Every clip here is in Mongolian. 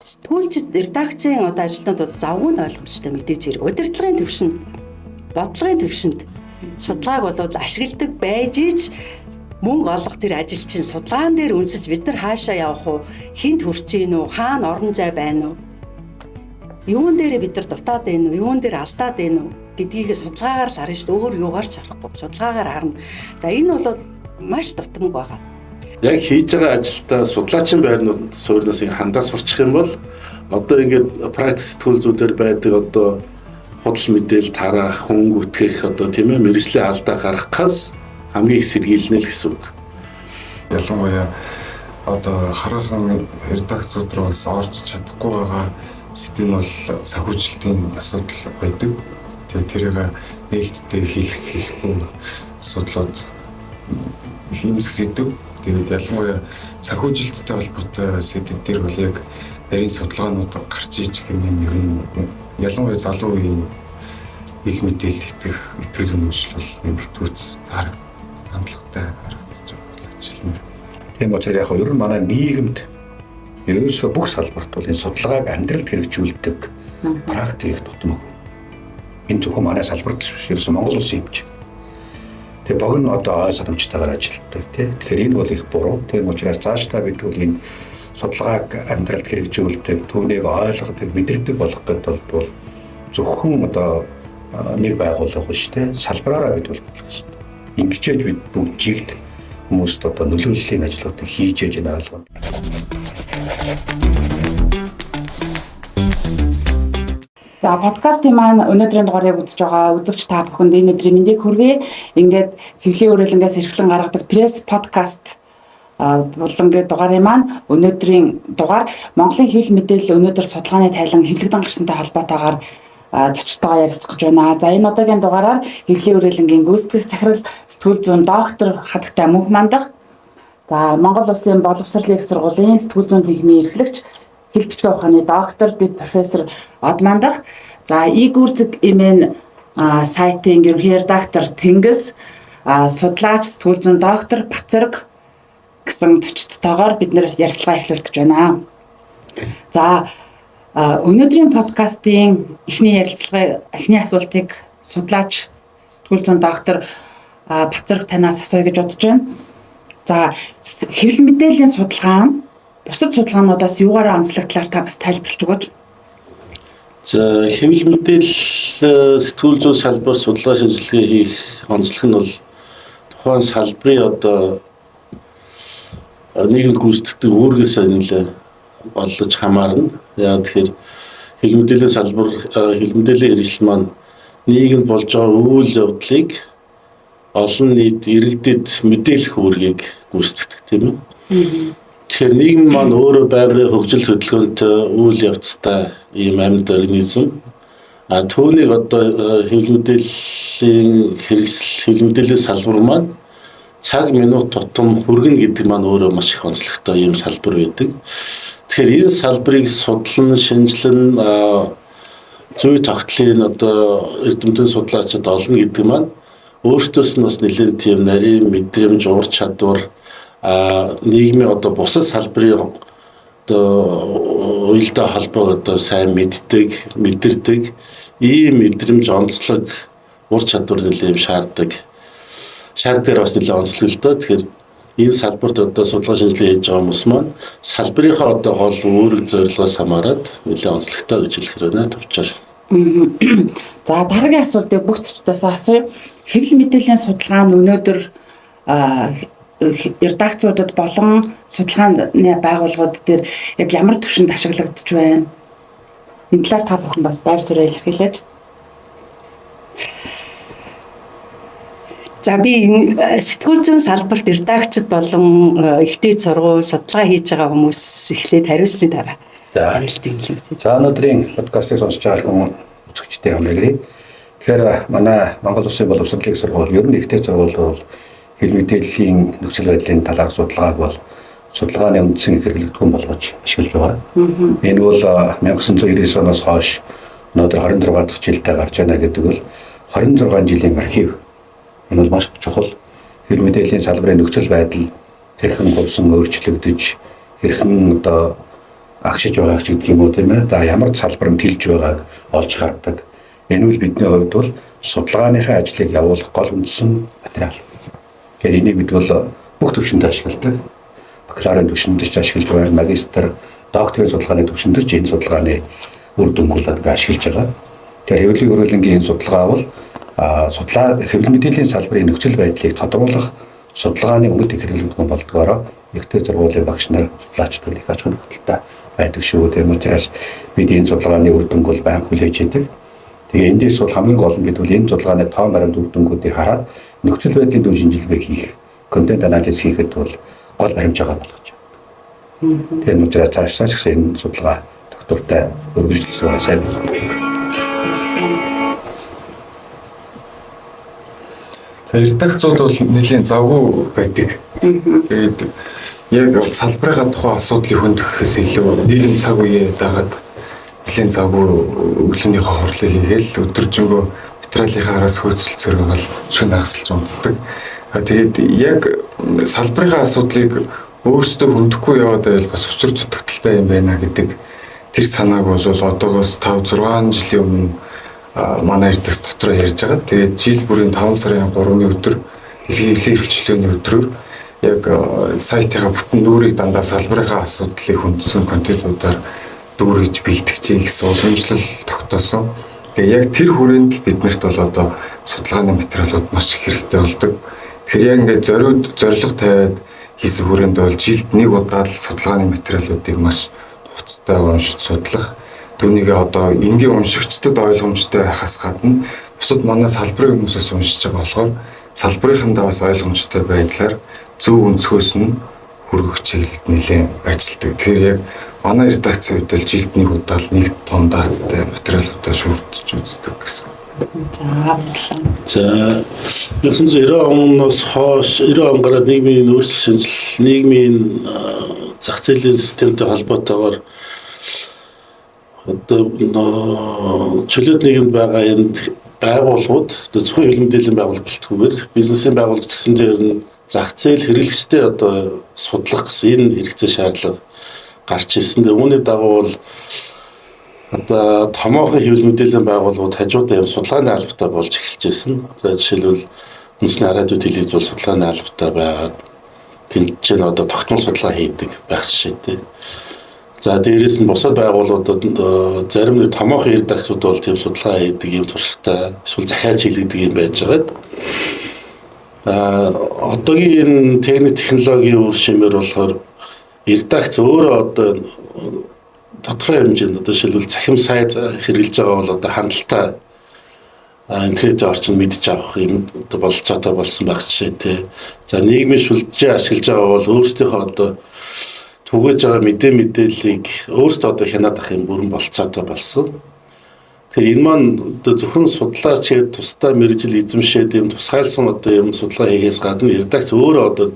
сэтгүүлчид редакцийн одоо ажилтнууд бол завгүй нь ойлгомжтой мэдээж хэрэг. Удирдлагын төвшөнд, бодлогын төвшөнд судалгааг бол ашигладаг байж ич мөнгө олох тэр ажил чинь судалгаан дээр үнсэж бид нар хаашаа явах уу, хинт хүрч гин үү, хаана орон зай байна уу, юун дээр бид нар дутаад байна уу, юун дээр алдаад байна уу гэдгийг судалгаагаар л харна шүү дээ. Өөр юугаар ч харахгүй, судалгаагаар харна. За энэ бол маш дутмаг байгаа. Яг хийж байгаа ажилдаа судлаачийн байрнууд суурьнаас хандаа сурчих юм бол одоо ингээд практик сэтгүүлзүүдээр байдаг одоо худал мэдээлэл тараах, хүн гүтгэх одоо тийм ээ мэргэжлийн алдаа гаргахаас хамгийн их сэргийлнэ л гэсэн үг. Ялангуяа одоо хараахан редакцууд руу орж чадахгүй байгаа сэдв нь бол санхүүжилтийн асуудал байдаг. Тэгээд тэрийг нээлттэй хэлэхгүй асуудлууд хиймс сэдв. Тэгээд ялангуяа санхүүжилттэй холбоотой сэдв дээр бол яг нарийн судалгаанууд гарч иж гэмээр ер нь ялангуяа залуу үеийн ил мэдээлэл итгэл үнэмшил нэмэгдүүц хандлагатай харагдаж байгаа гэж хэлмээр. Тийм учраас яг ер нь манай нийгэмд ерөөсөө бүх салбарт бол энэ судалгааг амьдралд хэрэгжүүлдэг практик дутмаг. Энэ зөвхөн манай салбарт биш, ерөөсөө Монгол улсын хэмжээ. Тэгээ богино одоо санамжтайгаар ажилладаг тий. Тэгэхээр энэ бол их буруу. Тийм учраас цаашдаа бид бол энэ судалгааг амьдралд хэрэгжүүлдэг, түүнийг ойлгодог, мэдэрдэг болгох гэдэг бол зөвхөн одоо нэг байгууллага биш тий. Салбараараа бид бол болох хэрэгтэй. Ингэчээд бид бүгд жигд хүмүүст одоо нөлөөллийн ажлуудыг хийж яж байна ойлгоно. За подкастын маань өнөөдрийн дугаарыг үзэж байгаа үзэгч та бүхэнд энэ өдрийн мэндийг хүргэе. Ингээд хэвлэлийн үрэлэнгээс эрхлэн гаргадаг пресс подкаст болонгийн дугаарын маань өнөөдрийн дугаар Монголын хэвлэл мэдээлэл өнөөдөр судалгааны тайлан хэвлэгдэн гарсантай холбоотойгоор зочдтойгоо ярилцах гэж байна. За энэ удаагийн дугаараар хэвлэлийн үрэлэнгийн гүйцэтгэх захирал сэтгүүл зүйн доктор Хатагтай Мөнх мандах. За Монгол Улсын боловсролын их сургуулийн сэтгүүл зүйн хэлмийн эрхлэгч хэл бичгийн ухааны доктор дэд профессор Од мандах. За игүүрцэг имэн сайтын ерөнхий редактор Тэнгис, судлаач сэтгүүл зүйн доктор Бацэрэг гэсэн зочдтойгоор бид нэр ярилцлага эхлүүлэх гэж байна. За өнөөдрийн подкастын эхний ярилцлага, эхний асуултыг судлаач сэтгүүл зүйн доктор Бацэрэг танаас асууя гэж бодож байна. За хэвлэл мэдээллийн судалгаа нь бусад судалгаануудаас юугаар онцлогдлаар та бас тайлбарлаж өгөөч. За хэвлэл мэдээлэл сэтгүүл зүйн салбар судалгаа шинжилгээ хийх онцлог нь бол тухайн салбарын одоо нийгэмд гүйцэтгэдэг үүргээс нэлээд олж хамаарна. Яг тэгэхээр хэвлэл мэдээллийн салбар хэвлэл мэдээллийн хэрэгсэл маань нийгэмд болж байгаа үйл явдлыг олон нийт иргэдэд мэдээлэх үүргийг гүйцэтгэдэг тийм ээ. Тэгэхээр нийгэм маань өөрөө байнгын хөгжил хөдөлгөөнтэй үйл явцтай ийм амьд организм. Түүнийг одоо хэвлэл мэдээллийн хэрэгсэл, хэвлэл мэдээллийн салбар маань цаг минут тутам хүргэнэ гэдэг маань өөрөө маш их онцлогтой ийм салбар байдаг. Тэгэхээр энэ салбарыг судлан, шинжилэн зүй тогтлын одоо эрдэмтэн судлаачид олно гэдэг маань өөртөөс нь бас нэлээд тийм нарийн мэдрэмж, ур чадвар нийгмийн одоо бусад салбарын одоо уялдаа холбоог одоо сайн мэддэг, мэдэрдэг ийм мэдрэмж, онцлог, ур чадвар нэлээд шаарддаг. Шаар дээр бас нэлээд онцлог л доо. Тэгэхээр энэ салбарт одоо судалгаа шинжилгээ хийж байгаа хүмүүс маань салбарынхаа одоо гол үүрэг зорилгоос хамаарат нэлээд онцлогтой гэж хэлэх хэрэг товчоор. За дараагийн асуултыг бүх зочдоос асууя. Хэвлэл мэдээллийн судалгаа нь өнөөдөр редакцуудад болон судалгааны байгууллагууд дээр яг ямар түвшинд ашиглагдж байна? Энэ талаар та бүхэн бас байр суурь илэрхийлээч. За би сэтгүүл зүйн салбарт редакчид болон ихтэй сургууль судалгаа хийж байгаа хүмүүс эхлээд хариулсны дараа. За өнөөдрийн подкастыг сонсож байгаа хүмүүс үзэгчтэй хамрагрий. Тэгэхээр манай Монгол Улсын боловсролын их сургууль, ер нь ихтэй сургууль бол хэвлэл мэдээллийн нөхцөл байдлын талаар судалгааг бол судалгааны үндсэн хэрэглэгдэхүүн болгож ашиглаж байгаа. Энэ бол 1999 оноос хойш өнөөдөр 26 дахь жилдээ гарч байна гэдэг бол 26 жилийн архив. Энэ бол маш чухал. Хэвлэл мэдээллийн салбарын нөхцөл байдал хэрхэн хурдан өөрчлөгдөж, хэрхэн одоо агшиж байгаа ч гэдэг юм уу тийм ээ. За ямар салбар нь тэлж байгааг олж хардаг. Энэ үл бидний хувьд бол судалгааныхаа ажлыг явуулах гол үндсэн материал. Тэгэхээр энийг бид бол бүх төвшөнд ашигладаг. Бакалаврын төвшөнд ч ашиглаж байна, магистр, докторийн судалгааны төвшөнд ч энэ судалгааны үр дүнг ашиглаж байгаа. Тэгэхээр хэвлэлийн хөрөлөнгийн судалгаа бол судлаа хэвлэл мэдээллийн салбарын нөхцөл байдлыг тодруулах судалгааны өмнөд их хэрэглэгдэн болдгоороо ихтэй сургуулийн багш нар судлаачдад их аж холбогдолтой байдаг шүү. Тийм учраас бид энэ судалгааны үр дүнг бол байнга хүлээж байдаг. Тэгээ эндээс бол хамгийн гол нь бид бол энэ судалгааны тоон баримт үр дүнгуудыг хараад нөхцөл байдлын дүн шинжилгээ хийх, контент анализ хийхэд бол гол баримжаагаа болгож байна. Тийм учраас цаашаа ч гэсэн энэ судалгаа доктортой өргөжлөсөн байгаа сайн. За редакцууд бол нэлийн завгүй байдаг. Тэгээд яг салбарынхаа тухай асуудлыг хөндөөхөөс илүү нийгэм цаг үеэ дагаад нэлийн завгүй өглөөнийхөө хорлыг хийгээл өдөржингөө материалынхаа араас хөөцөл цэргэл шөнө хагасалж унтдаг. Тэгээд яг салбарынхаа асуудлыг өөрсдөө хөндөхгүй яваад байвал бас учир дутагдaltaй юм байна гэдэг тэр санааг бол одоогоос 5-6 жилийн өмнө манай редакц дотор ярьж байгаа. Тэгээд жил бүрийн 5 сарын 3-ны өдөр дэлхийн хөгжлөөний өдрөөр яг сайтынхаа бүтэн нүрийг дандаа салбарынхаа асуудлыг хүндсэн контентуудаар дүүргэж бэлтгэж гэсэн уламжлал тогтоосон. Тэгээд яг тэр хүрээнд л биднэрт бол одоо судалгааны материалууд маш их хэрэгтэй болдог. Тэгэхээр яг ингээд зорилго тавиад хийсэн хүрээнд бол жилд нэг удаа л судалгааны материалуудыг маш хугацаатай уншиж судлах. Түүнийг одоо энгийн уншигчдад ойлгомжтой байхаас гадна бусад манай салбарын хүмүүсээс уншиж байгаа болохоор салбарынхандаа бас ойлгомжтой байдлаар зөв өнцгөөс нь хүргэх чиглэлд нэлээд ажилладаг. Тэгэхээр яг манай редакцийн хувьд л жилд нэг удаа л нэг тон даацтай материалуудаа шүүрдэж үздэг гэсэн. За 1990 оноос хойш 90 он гараад нийгмийн өөрчлөлт шинжил нийгмийн зах зээлийн системтэй холбоотойгоор одоо чөлөөт нийгэмд байгаа энэ байгууллагууд зөвхөн хил мэдээллийн байгууллага гэлтгүүгээр бизнесийн байгууллагч гэсэн дээр нь зах зээл хэрэглэгчтэй одоо судлах гэсэн энэ хэрэгцээ шаардлага гарч ирсэн. Үүний дагуу бол одоо томоохон хэвлэл мэдээллийн байгууллагууд хажуудаа юм судалгааны албатай болж эхэлж байсан. За жишээлбэл үндэсний радио телевиз бол судалгааны албатай байгаа. Тэнцэн одоо тогтмол судалгаа хийдэг байх жишээтэй. За дээрээс нь бусад байгууллагуудад зарим нэг томоохон редакцууд бол тийм судалгаа хийдэг юм туршлагатай эсвэл захиалж хийлэгдэг юм байж байгаа. Одоогийн энэ техник технологийн үр шимээр болохоор редакц өөрөө одоо тодорхой хэмжээнд одоо жишээлбэл цахим сайд хэрэгжилж байгаа бол одоо хангалттай интернетийн орчинд мэдж авах юм одоо бололцоотой болсон байх жишээтэй. За нийгмийн шүлжээ ашиглаж байгаа бол өөрсдийнхөө одоо түгэж байгаа мэдээллийг өөрсдөө одоо хянаад авах юм бүрэн бололцоотой болсон. Тэгэхээр энэ маань одоо зөвхөн судлаач гээд тусдаа мэргэжил эзэмшээд юм тусгайлсан одоо юм судалгаа хийхээс гадна редакц өөрөө одоо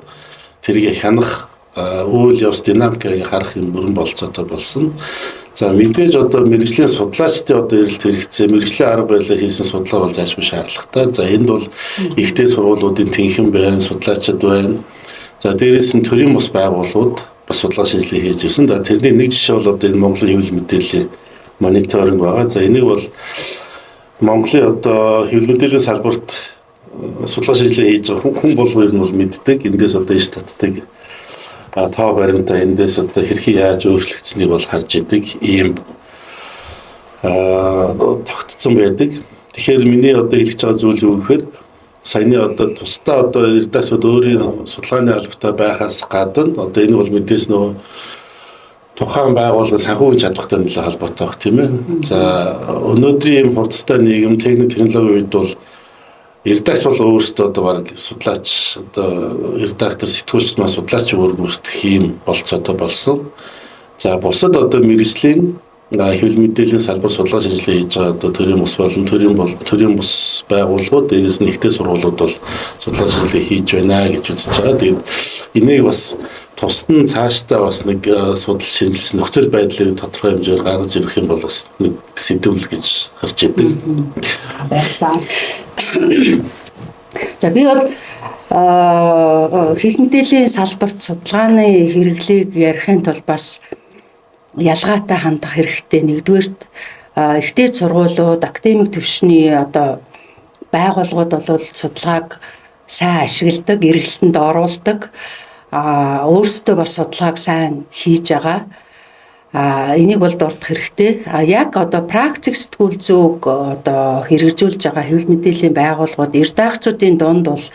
тэрийг хянах үйл явц динамикийг харах юм бүрэн бололцоотой болсон. За мэдээж одоо мэргэжлийн судлаачдын одоо эрэлт хэрэгцээ, мэргэжлийн арга барилаар хийсэн судалгаа бол заашгүй шаардлагатай. За энд бол ихтэй сургуулиудын тэнхэн байна, судлаачид байна. За дээрээс нь төрийн бус байгууллагууд бас судалгаа шинжилгээ хийж ирсэн. За тэрний нэг жишээ бол одоо энэ Монголын хэвлэл мэдээллийн мониторинг байгаа. За энийг бол Монголын одоо хэвлэл мэдээллийн салбарт судалгаа шинжилгээ хийж байгаа хүн болгоёр нь бол мэддэг. Эндээс одоо иш татдаг тоо баримтаа эндээс одоо хэрхэн яаж өөрчлөгдсөнийг бол харж идэг ийм тогтцсон байдаг. Тэгэхээр миний одоо хэлж байгаа зүйл юу гэхээр саяны одоо тусдаа одоо редакцууд өөрийн судалгааны албатай байхаас гадна одоо энэ бол мэдээс нөгөө тухайн байгууллагын санхүүгийн чадвартай нэлээд холбоотой байх тийм ээ. За өнөөдрийн ийм хурцтай нийгэм техник технологийн үед бол редакц бол өөрөөсөө одоо баг судлаач одоо редактор сэтгүүлч маань судлаач өөргөсдөх юм болцоотой болсон. За бусад одоо мэргэжлийн хэвлэл мэдээллийн салбар судалгаа шинжилгээ хийж байгаа одоо төрийн бус болон төрийн бус байгууллагууд дээрээс нь ихтэй сургуулиуд бол судалгаа шинжилгээ хийж байна гэж үзэж байгаа. Тэгээд энийг бас тусад нь цаашдаа бас нэг судал шинжилсэн нөхцөл байдлыг тодорхой хэмжээр гаргаж ирэх юм бол бас нэг сэдвэл гэж харж байдаг. Баярлалаа. За би бол хэвлэл мэдээллийн салбарт судалгааны хэрэглийг ярихын тулд бас ялгаатай хандах хэрэгтэй. Нэгдүгээрт ихтэй сургуулиуд, академик түвшний одоо байгууллагууд бол судалгааг сайн ашигладаг, эргэлтэнд оруулдаг. Өөрсдөө бас судалгааг сайн хийж байгаа. Энийг бол дурдах хэрэгтэй. Яг одоо практик сэтгүүл зүг одоо хэрэгжүүлж байгаа хэвлэл мэдээллийн байгууллагууд эрдаагчдын дунд бол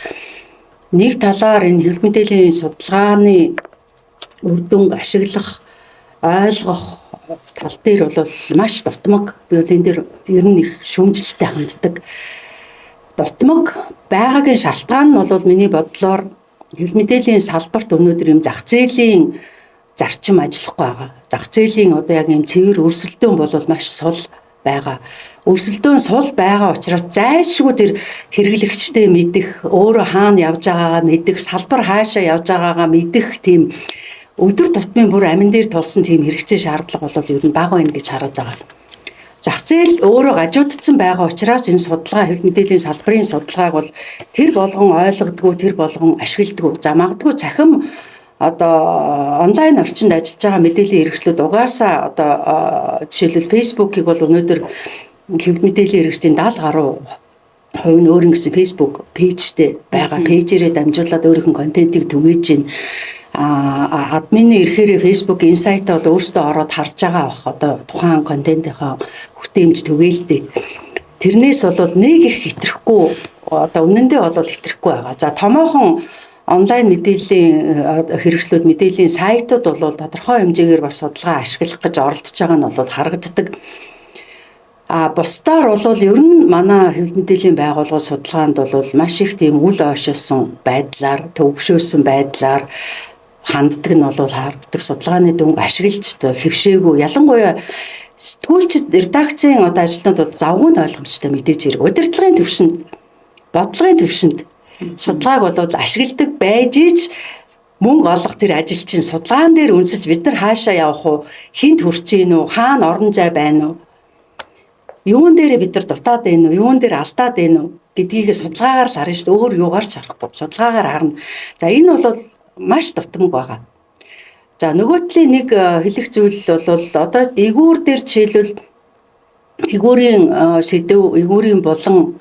нэг талаар энэ хэвлэл мэдээллийн судалгааны үр дүнг ашиглах, ойлгох тал дээр бол маш дутмаг. Би бол энэ дээр ер нь их шүүмжлэлтэй ханддаг. Дутмаг байгаагийн шалтгаан нь бол миний бодлоор хэвлэл мэдээллийн салбарт өнөөдөр юм зах зээлийн зарчим ажиллахгүй байгаа. Зах зээлийн одоо яг юм цэвэр өрсөлдөөн бол маш сул байгаа. Өрсөлдөөн сул байгаа учраас зайлшгүй тэр хэрэглэгчтэй мэдэх, өөрөө хаана явж байгаагаа мэдэх, салбар хаашаа явж байгаагаа мэдэх тийм өдөр тутмын бүр амин дээр тулсан тийм хэрэгцээ шаардлага бол ер нь бага байна гэж хараад байгаа. Зах зээл өөрөө гажуудсан байгаа учраас энэ судалгаа хэвлэл мэдээллийн салбарын судалгааг бол тэр болгон ойлгодгоо, тэр болгон ашигладаг. За магадгүй цахим одоо онлайн орчинд ажиллаж байгаа мэдээллийн хэрэгслүүд угаасаа одоо жишээлбэл фейсбુકийг бол өнөөдөр хэвлэл мэдээллийн хэрэгслийн 70 гаруй хувь нь өөр нэгэн фейсбુક пэйжтэй байгаа. Пэйжээрээ дамжуулаад өөрийнх нь контентийг түгээж чинь админы ирэхээр Facebook Insight бол өөрсдөө ороод харж байгаа бах одоо тухайн контентынхаа хүртээмж түгээлдэг. Тэрнээс бол нэг их хэтрэхгүй одоо үнэндээ бол хэтрэхгүй байгаа. За томоохон онлайн мэдээллийн хэрэгслүүд мэдээллийн сайтууд бол тодорхой хэмжээгээр бас судалгаа ашиглах гэж оролдож байгаа нь бол харагддаг. Бусдаар бол ер нь манай хэвлэл мэдээллийн байгууллагын судалгаанд бол маш их тийм үл ойшоосон байдлаар, төвөгшөөсөн байдлаар ханддаг нь бол харагддаг. Судалгааны дүнг ашиглаж хэвшээгүй. Ялангуяа сэтгүүлчид редакцийн одоо ажилтнууд бол завгүй нь ойлгомжтой мэдээж хэрэг. Удирдлагын төвшөнд, бодлогын төвшөнд судалгааг бол ашигладаг байж ич мөнгө олох тэр ажилчин судалгаан дээр үнсэж бид нар хаашаа явах уу, хинт хүрч ийн үү, хаана орон зай байна уу, юун дээр бид нар дутаад байна уу, юун дээр алдаад байна уу гэдгийг судалгаагаар л харна шүү дээ. Өөр юугаар ч харахгүй. Судалгаагаар харна. За энэ бол маш дутмаг байгаа. За нөгөө талын нэг хэлэх зүйл бол одоо эгүүр дээр жишээлбэл эгүүрийн сэдв, эгүүрийн болон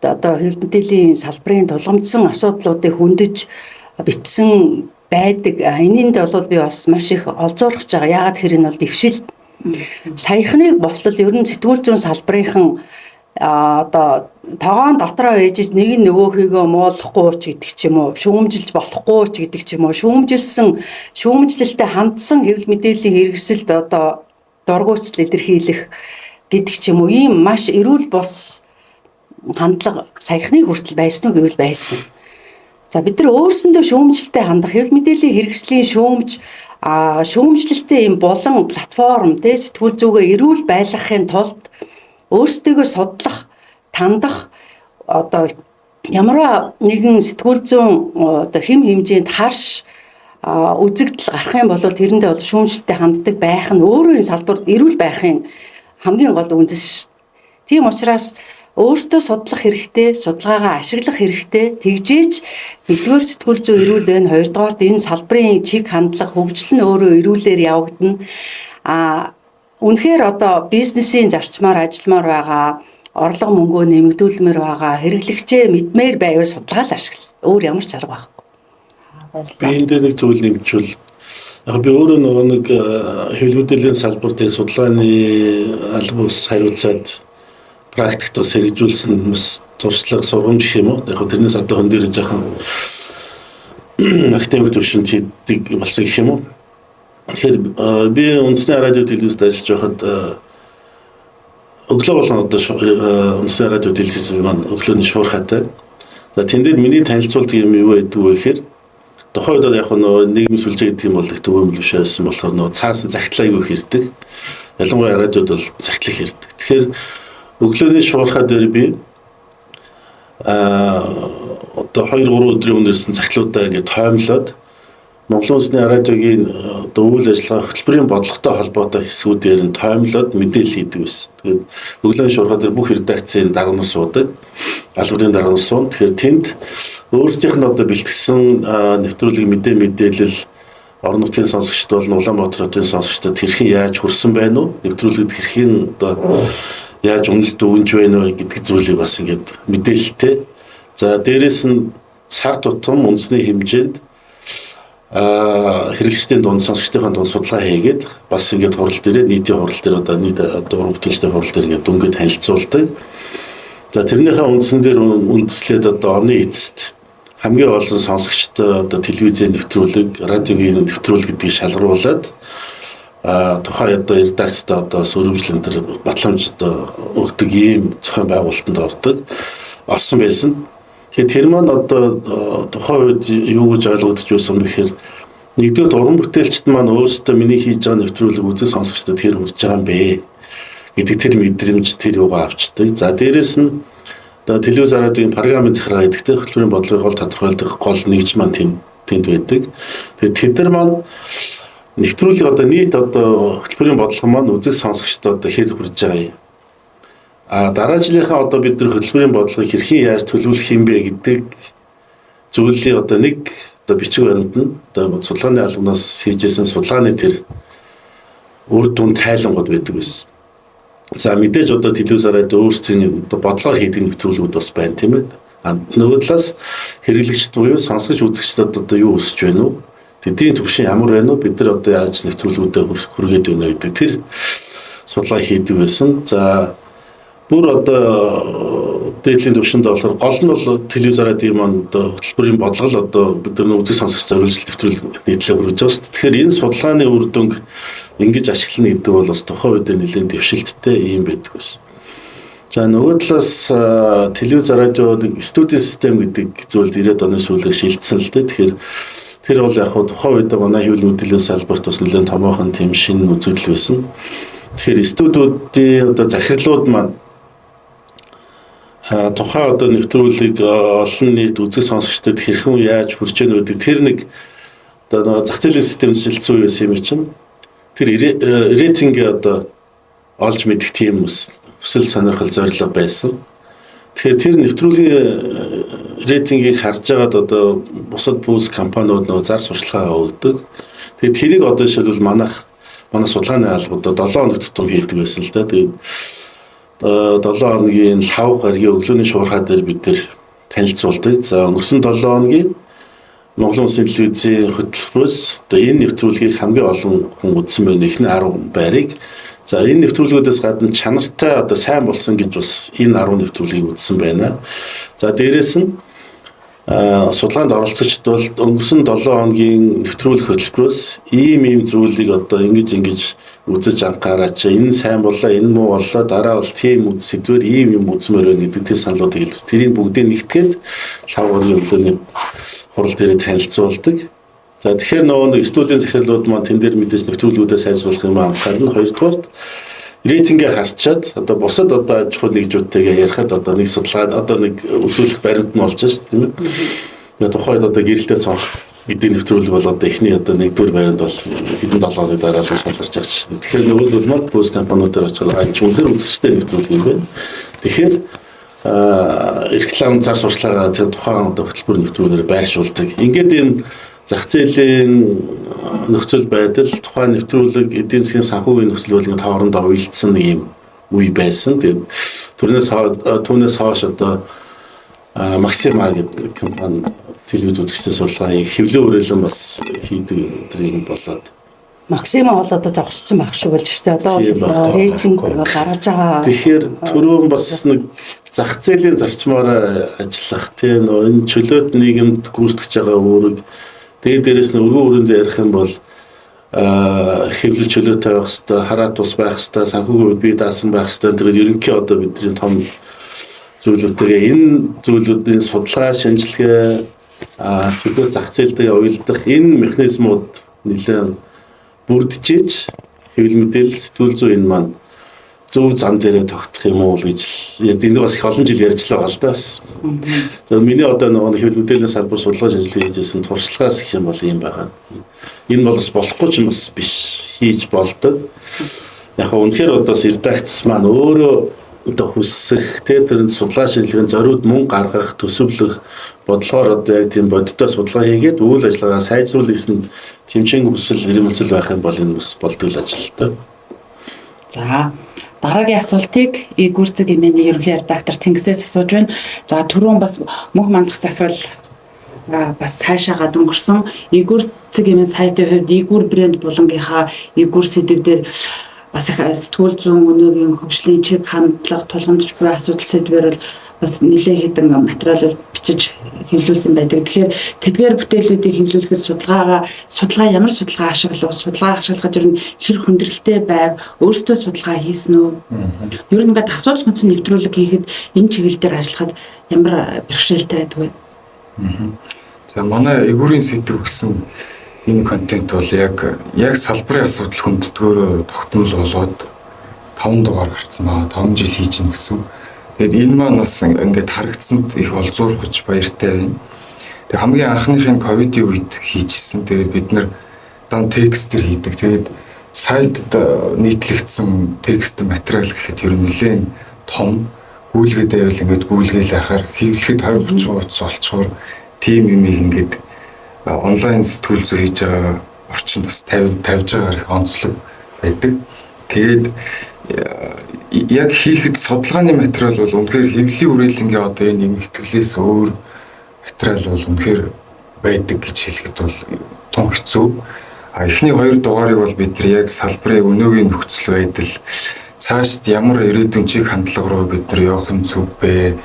одоо хэвлэл мэдээллийн салбарын тулгамдсан асуудлуудыг хөндөж бичсэн байдаг. Энийнд бол би бас маш их олзуурах гэж байгаа. Яагаад тэр нь бол дэвшил. Саяхныг болтол ер нь сэтгүүл зүйн салбарынхан одоо тоогоон дотроо ээжиж нэг нөгөөхийгөө муулахгүй ч гэдэг ч юм уу, шүүмжилж болохгүй ч гэдэг ч юм уу, шүүмжлэлтэй хандсан хэвлэл мэдээллийн хэрэгсэлд одоо дургуутс илэрхийлэх гэдэг ч юм уу, ийм маш эрүүл бус хандлага саяхныг хүртэл байсан уу гэвэл байсан. За бид нар өөрсөндөө шүүмжлэлтэй хандах хэвлэл мэдээллийн хэрэгслийн шүүмжлэлтэй юм болон платформ тэ сэтгүүл зүгээ эрүүл байлгахын тулд өөрсдийгөө судлах, тандах одоо ямар нэгэн сэтгүүл зүйн одоо хэм хэмжээнд харш үзэгдэл гарах юм бол тэрэндээ бол шүүмжлэлтэй ханддаг байх нь өөрөө энэ салбар эрүүл байхын хамгийн гол үндэс шүү дээ. Тийм учраас өөртөө судлах хэрэгтэй, судалгаагаа ашиглах хэрэгтэй. Тэгжээч нэгдүгээр сэтгүүл зүй эрүүл байна, хоёрдугаарт энэ салбарын чиг хандлага хөгжил нь өөрөө эрүүлээр явагдана. Үнэхээр одоо бизнесийн зарчмаар ажилламаар байгаа, орлого мөнгөө нэмэгдүүлмээр байгаа, хэрэглэгчээ мэдмээр байвал судалгаа л ашигла. Өөр ямар ч арга байхгүй. Би энэ дээр нэг зүйл нэмжүүл. Яг би өөрөө нөгөө нэг хэвлэл мэдээллийн салбарт судалгааны албан бус хариуцаад практикт бас хэрэгжүүлсэн бас туршлага сургамж гэх юм уу. Яг тэрнээс одоо хон дээр жаахан академик төвшөнд хийдэг болсон гэх юм уу. Тэгэхээр би үндэсний радио телевизэд ажиллаж байхад өглөө болгон одоо үндэсний радио телевизэд маань өглөөний шуурхайтай. За тэн дээр миний танилцуулдаг юм юу байдаг вэ гэхээр тухайн үед яг нийгмийн сүлжээ гэдэг юм бол их төвөмөл биш байсан болохоор нөгөө цаасан загтлаа аягүй хэрдэг. Ялангуяа радиод бол загтлах хэрдэг. Тэгэхээр өглөөний шуурхай дээр би одоо 2-3 өдрийн өмнөөс загтлуудаа ингээд тоймлоод Монголын үндэсний радиогийн үйл ажиллагаа хөтөлбөрийн бодлоготой холбоотой хэсгүүдээр нь тоймлоод мэдээлэл хийдэг байсан. Тэгээд өглөөний шуурхай дээр бүх редакцийн дарга нар суудаг. Албарын дарга нар суун. Тэгэхээр тэнд өөрсдийнх нь одоо бэлтгэсэн нэвтрүүлэг мэдээлэл орон нутгийн сонсогчд бол Улаанбаатар хотын сонсогчдод хэрхэн яаж хүрсэн байна уу? Нэвтрүүлэгт хэрхэн одоо яаж үнэлт өгнж байна вэ гэдэг зүйлийг бас ингээд мэдээлэлтэй. За дээрэс нь сар тутам үндэсний хэмжээнд хэрэглэгчдийн дунд сонсогчдын дунд судалгаа хийгээд бас ингээд хурал дээр нийтийн хурал дээр одоо нийт уран бүтээлчдийн хурал дээр ингээд дүнгээд танилцуулдаг. За тэрнийхээ үндсэн дээр үндэслээд одоо оны эцэст хамгийн олон сонсогчтой одоо телевизийн нэвтрүүлэг, радиогийн нэвтрүүлэг гэдгийг шалгаруулад тухайн одоо редакцид одоо өргөжлөн төр батламж одоо өгдөг ийм зохион байгуулалтанд орсон байсан. Тэгэхээр тэр маань одоо тухайн үед юу гэж ойлгогдож байсан бэхээр нэгдүгээр уран бүтээлчд маань өөрсдөө миний хийж байгаа нэвтрүүлэг үзэх сонсогчдод тэр хүрч байгаа юм бэ гэдэг тэр мэдрэмж тэр юугаа авчдаг. За дээрэс нь одоо телевиз радиогийн програмын захиргаа гэдэгтэй хөтөлбөрийн бодлогыг гол тодорхойлдог гол нэгж маань тэнд байдаг. Тэгээд тэд нар маань нэвтрүүлэг одоо нийт одоо хөтөлбөрийн бодлого маань үзэх сонсогчдод одоо хэд хүрж байгаа юм. Дараа жилийнхаа одоо бид нар хөтөлбөрийн бодлогыг хэрхэн яаж төлөвлөх юм бэ гэдэг зүйлийн одоо нэг одоо бичиг баримт нь одоо судалгааны албанаас хийжсэн судалгааны тэр үр дүн тайлангууд байдаг байсан. За мэдээж одоо телевиз радио өөрсдийн одоо бодлогоор хийдэг нэвтрүүлгүүд бас байна тийм ээ. Нөгөө талаас хэрэглэгчд буюу сонсогч үзэгчдод одоо юу өсөж байна уу? Тэдний төвшин ямар байна уу? Бид нар одоо яаж нэвтрүүлгүүдэд хүргээд байна гэдэг тэр судалгаа хийдэг байсан. За бүр одоо дээдлийн төвшөнд болохоор гол нь бол телевиз радио маань одоо хөтөлбөрийн бодлого одоо бид нар үзэг сонсогч зориулж нэвтрүүлэг нийтлээ хүргэж байгаа шүү дээ. Тэгэхээр энэ судалгааны үр дүнг ингэж ашиглана гэдэг бол бас тухайн үед нэлээд дэвшилттэй юм байдаг байсан. За нөгөө талаас телевиз радио студийн систем гэдэг зүйлд 90-ад оны сүүлээр шилжсэн л дээ. Тэгэхээр тэр бол яг хаа тухайн үед манай хэвлэл мэдээллийн салбарт бас нэлээд томоохон тийм шинэ үзэгдэл байсан. Тэгэхээр студиудын одоо захирлууд маань тухайн одоо нэвтрүүлэг олон нийт үзэг сонсогчдод хэрхэн яаж хүрч яах вэ гэдэг тэр нэг одоо зах зээлийн системд шилжсэн үеэс юм чинь тэр рейтингээ одоо олж мэдэх тийм хүсэл сонирхол зорилго байсан. Тэгэхээр тэр нэвтрүүлгийн рейтингийг харж байгаад одоо бусад бүүс компаниуд нөгөө зар сурталчилгаа өгдөг. Тэгээд тэрийг одоо жишээлбэл манай судалгааны албад 7 хоног тутам хийдэг байсан л да. Тэгээд 7 хоногийн лав гаргийн өглөөний шуурхай дээр бид нэр танилцуулдаг. За өнгөрсөн 7 хоногийн Монголын улсын телевизийн хөтөлбөрөөс одоо энэ нэвтрүүлгийг хамгийн олон хүн үзсэн байна. Эхний 10 байрыг. За энэ нэвтрүүлгүүдээс гадна чанартай одоо сайн болсон гэж бас энэ 10 нэвтрүүлгийг үзсэн байна. За дээрэс нь судалгаанд оролцогчд бол өнгөрсөн 7 хоногийн нэвтрүүлэг хөтөлбөрөөс ийм зүйлийг одоо ингэж үзэж анхаараач. Энэ сайн боллоо, энэ муу боллоо, дараа бол тийм сэдвэр ийм юм үзмээр байна гэдэг тэр саналуудыг хэлж. Тэрийг бүгдийг нэгтгээд лавгын өглөөний хурал дээр танилцуулдаг. За тэгэхээр нөгөө студийн захирлууд маань тэн дээр мэдээж нэвтрүүлгүүдээ сайжруулах юм анхаарна. Хоёрдугаарт рейтингээ харчаад одоо бусад одоо аж ахуй нэгжүүдтэйгээ ярихад одоо нэг судалгаа одоо нэг үзүүлэх баримт нь болж шүү дээ тийм ээ. Тэгээд тухайд одоо гэрэлтэй цонх гэдэг нэвтрүүлэг бол одоо эхний одоо нэгдүгээр байранд бол хэдэн 7 хоногийн дараа л шалгарч байгаа шүү дээ. Тэгэхээр нөгөө бол бус компаниудаар очихоор энэ ч үнэхээр үзэгчтэй нэвтрүүлэг юм байна. Тэгэхээр реклам зар сурталчилгаа тэр тухайн одоо хөтөлбөр нэвтрүүлгээр байршуулдаг. Ингээд энэ зах зээлийн нөхцөл байдал тухайн нэвтрүүлэг эдийн засгийн санхүүгийн нөхцөл байдлын хоорондоо уялдсан нэг юм үе байсан. Тэгээд түүнээс хойш одоо Максима гэдэг компани телевиз үзэгчдийн судалгааг хэвлэн хүрээлэн бас хийдэг өдрийг болоод Максима бол одоо зогсчихсан байх шиг болж штэ. Одоо бол рейтинг гаргаж байгаа. Тэгэхээр түрүүн бас нэг зах зээлийн зарчмаараа ажиллах тийм энэ чөлөөт нийгэмд гүйцэтгэж байгаа үүрэг тэгээд дээрэс нь өргөн өрөөнд ярих юм бол хэвлэл чөлөөтэй байх хэвээр хараа тус байх хэвээр санхүүгийн үед бие даасан байх хэвээр тэгээд ерөнхий одоо бидний том зүйлүүдтэйгээ энэ зүйлүүдийн судалгаа шинжилгээ чөлөө зах зээлтэй уялдах энэ механизмууд нэлээд бүрдчиж хэвлэл мэдээлэл сэтгүүл зүйн энэ маань зөв зам дээрээ тогтох юм уу гэж энд бас их олон жил ярьж л байгаа л да. За миний одоо нэг хэвлэл мэдээллийн салбар судалгаа шинжилгээ хийжсэн туршлагаас их юм бол юм байгаа. Энэ бол бас болохгүй ч юм бас биш хийж болдог. Яг үнэхээр одоо редакц маань өөрөө одоо хүссэх тэрэнд судалгаа шинжилгээний зориуд мөн гаргах төсөвлөх бодлогоор одоо яг тийм бодиттой судалгаа хийгээд үйл ажиллагаа сайжруулах гэсэн тэмцээн хүсэл эрмэлзэл байх юм бол энэ бас болдог л ажилтай. За дараагийн асуултыг Игүрцэг эмээний ерөнхий редактор Тэнгисээс асууж байна. За түрүүн бас мөнх мандах захирал бас цаашаагаа дөнгөрсөн Игүрцэг эмээ сайтын хувьд Игүр брэнд булангийнхаа Игүр сэдв дээр бас их сэтгүүл зүүн өнөөгийн хөгжлийн чиг хандлага тулгамдж буй асуудал сэдвээр бол бас нэлээд хэдэн материалууд бичиж хэвлүүлсэн байдаг. Тэгэхээр тэдгээр бүтээлүүдийг хэвлүүлэхэд судалгаа ямар судалгаа ашиглах ер нь хэр хүндрэлтэй байв, өөрсдөө судалгаа хийсэн үү? Ер нь ингээд асуудал хүнсэн нэвтрүүлэг хийхэд энэ чиглэл дээр ажиллахад ямар бэрхшээлтэй байдаг вэ? За манай Игүрийн сэдв гэсэн энэ контент бол яг салбарын асуудал хүнддгөөрөө тогтмол болоод 5 дугаар гарсан баа. 5 жил хийж гин гэсэн. Тэгэд энэ маань бас ингээд харагдсанд их олзуурхаж баяртай байна. Тэг хамгийн анхныхын ковидын үед хийжсэн. Тэгээд бид нэр дан текстэр хийдэг. Тэгээд сайтд нийтлэгдсэн текст материал гэхэд ер нь нэлээд том гүйлгээд байвал ингээд гүйлгээл ахаар хэвлэхэд 20-30 хуудас олцохоор тим юм ингээд онлайн сэтгүүл зүй хийж байгаа орчинд бас тавьж байгаагаар их онцлог байдаг. Тэгээд яг хийхэд судалгааны материал бол үнэхээр хэвлэлийн үрээлэнгийн одоо энэ эмгэтгэлээс өөр материал бол үнэхээр байдаг гэж хэлэхэд бол тун хэцүү. Эхний 2 дугаарыг бол бид нар яг салбарын өнөөгийн нөхцөл байдал цаашд ямар ирээдүйн чиг хандлага руу бид нар явах нь зөв бэ?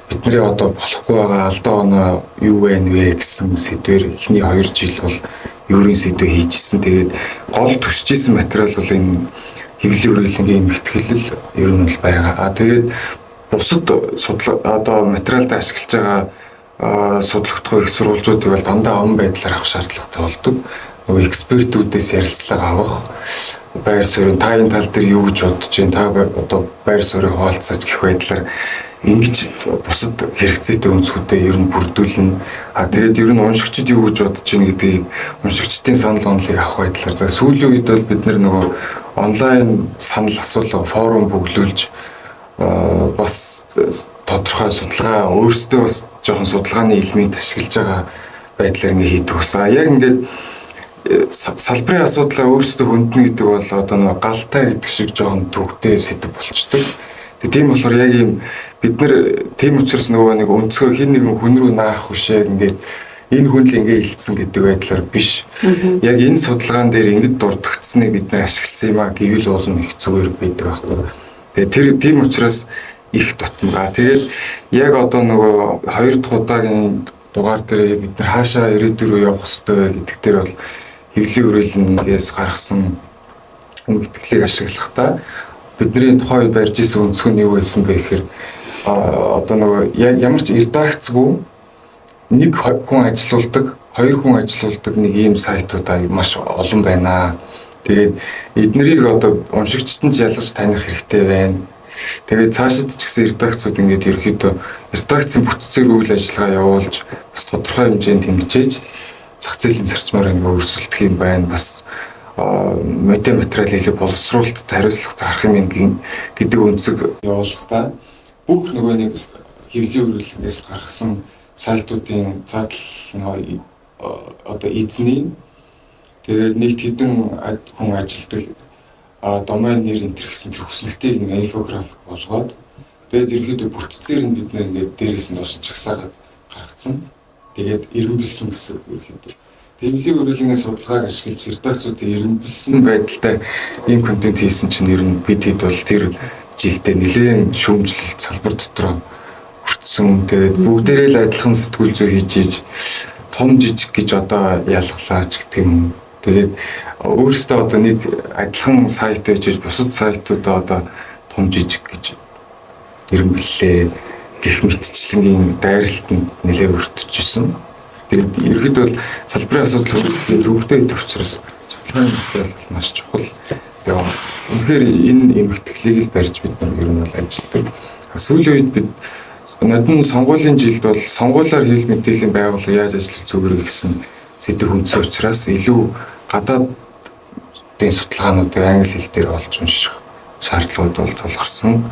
Бидний одоо болохгүй байгаа алдаа оноо юу вэ гэсэн сэдвэр эхний 2 жил бол ерөн сэдв хийжсэн. Тэгээд гол төсчижсэн материал бол энэ хэвлэлийн үрээлэнгийн эмгэтгэлэл ер нь бол байгаа. Тэгээд бусад судалгаа одоо материалд ашиглаж байгаа судлагдах их сурвалжуудыг бол дандаа он байдлаар авах шаардлагатай болдог. Нөгөө экспертүүдээс ярилцлага авах, байр суурийн та энэ тал дээр юу гэж бодож байна? Та одоо байр суурийг хуваалцаач гэх байдлаар ингэж бусад хэрэгцээтэй өнцгүүдэд ер нь бүрдүүлнэ. Тэгээд ер нь уншигчид юу гэж бодож байна гэдгийг уншигчдын санал онолыг авах байдлаар за сүүлийн үед бол бид нөгөө онлайн санал асуулга форум бүглүүлж бас тодорхой судалгаа өөрсдөө бас жоохон судалгааны элемент ашиглаж байгаа байдлаар ингэ хийдэг усаа. Яг ингээд салбарын асуудлаа өөрсдөө хөндлөнө гэдэг бол одоо нэг галтай гэдэг шиг жоохон төвхтэй сэдв болчдөг. Тийм болохоор яг юм бид нар тийм учраас нөгөө нэг өнцгөө хин нэгэн хүн рүү наах хүшээ ингээд энэ хүн л ингээ илтсэн гэдэг байдлаар биш. Яг энэ судалгаан дээр ингэж дурдгдсныг бид нар ашигласан юм а гэвэл болно их зүгээр байдаг байхгүй. Тэгээ тийм учраас их дотмгаа. Тэгээд яг одоо нөгөө 2 дахь удаагийн дугаар дээр бид нар хаашаа ирээдүйн рүү явах хэрэгтэй вэ гэдэг дээр бол хэвлэлийн үрээлэнгээс гаргасан эмгэтгэлийг ашиглахдаа бидний тухайн үед барьж исэн өнцгөө нь юу байсан бэ гэхээр одоо нөгөө ямар ч редакцгүй нэг хүн ажилуулдаг, 2 хүн ажилуулдаг нэг ийм сайтуудаа маш олон байна. Тэгээд эднэрийг одоо уншигчтанд ялгаж таних хэрэгтэй байна. Тэгээд цаашид ч гэсэн редакцууд ингээд ерөөхдөө редакцийн бүтцээр үйл ажиллагаа явуулж бас тодорхой хэмжээнд тэмцээж зах зээлийн зарчмаар ингээд өрсөлдөх юм байна. Бас мэдээ материал илүү боловсруулалт хариуцлагатай харах юм гэдэг өнцөг явуулахдаа бүх нөгөө нэг хэвлэлийн үргэлжлэлээс гаргасан сайтуудын задал одоо эзний тэгээд нэг хэдэн хүн ажилтдаг домен нэр энтер гэсэн хүсэлтийг нэг инфографик болгоод тэгээд ерөөдөө бүтцээр нь бид ингээд дээрээс нь оршиж чагсаагаад гаргацсан. Тэгээд ирэмбэлсэн гэсэн ерөөдөө хэвлэлийн үргэлжлэлийн судалгааг ашиглаж редакцуудын ирэмбэлсэн байдалтай ийм контент хийсэн чинь ер нь бид хэд бол тэр жилдээ нэлээд шүүмжлэлт салбар дотроо хүртсэн. Тэгээд бүгдээрээ л адилхан сэтгүүл зүй хийж том жижиг гэж одоо ялглаач гэдэг юм. Тэгээд өөрөөсөө одоо нэг адилхан сайт хийж бусад сайтуудаа одоо том жижиг гэж ирэмблээ гэх мэтчлэнгийн дайралтанд нэлээд өртөжсэн. Тэгээд ерөөд бол салбарын асуудал төвөгтэй идэх учраас судалгааны материал маш чухал. Тэгээд үнэхээр энэ эмгэтгэлийг л барьж бид нар ер нь бол ажилладаг. Сүүлийн үед бид нодон сонгуулийн жилд бол сонгуулиар хэл мэдээллийн байгууллага яаж ажиллах зүгээр гэсэн сэдв хүндсэн учраас илүү гадаадын судалгаануудыг англи хэл дээр олж унших шаардлагууд бол тулгарсан.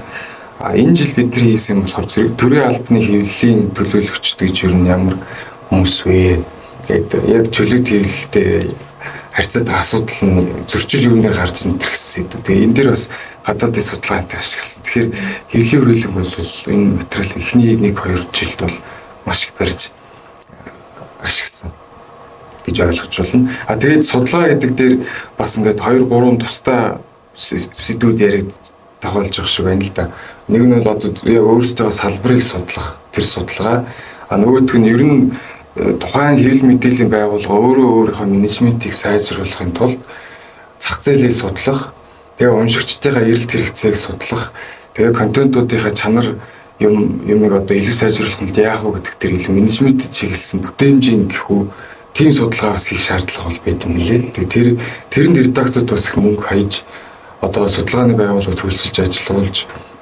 Энэ жил бидний хийсэн юм болохоор зэрэг төрийн албаны хэвлэлийн төлөөлөгчд гэж юу ямар хүмүүс вэ гэдэг яг чөлөөт хэвлэлтэй харьцаатай асуудал нь зөрчил юунаар гарч ирэх гэсэн сэдв. Тэгээ энэ дээр бас гадаадын судалгаа энэ ашигласан. Тэгэхээр хэвлэлийн хүрээлэн бол энэ материал эхний 1-2 жилд бол маш их барьж ашигласан гэж ойлгож байна. Тэгээд судалгаа гэдэг дээр бас ингээд 2-3 тусдаа сэдвүүд яригдж тахуулж байгаа шиг байна л да. Нэг нь бол одоо яг өөрсдөө салбарыг судлах тэр судалгаа. Нөгөөх нь ер нь тухайн хэвлэл мэдээллийн байгууллага өөрөө өөрийнхөө менежментийг сайжруулахын тулд зах зээлийг судлах, тэгээ уншигчдынхаа эрэлт хэрэгцээг судлах, тэгээ контентуудынхаа чанар юмыг одоо илүү сайжруулах нь яах вэ гэдэг тэр илүү менежментэд чиглэсэн бүтээмжийн гэхүү тийм судалгаа бас хийх шаардлага бол байд юм лээ. Тэгээ тэрэнд редакцууд бас их мөнгө хаяж одоо судалгааны байгууллагууд хөлсөлж ажиллуулж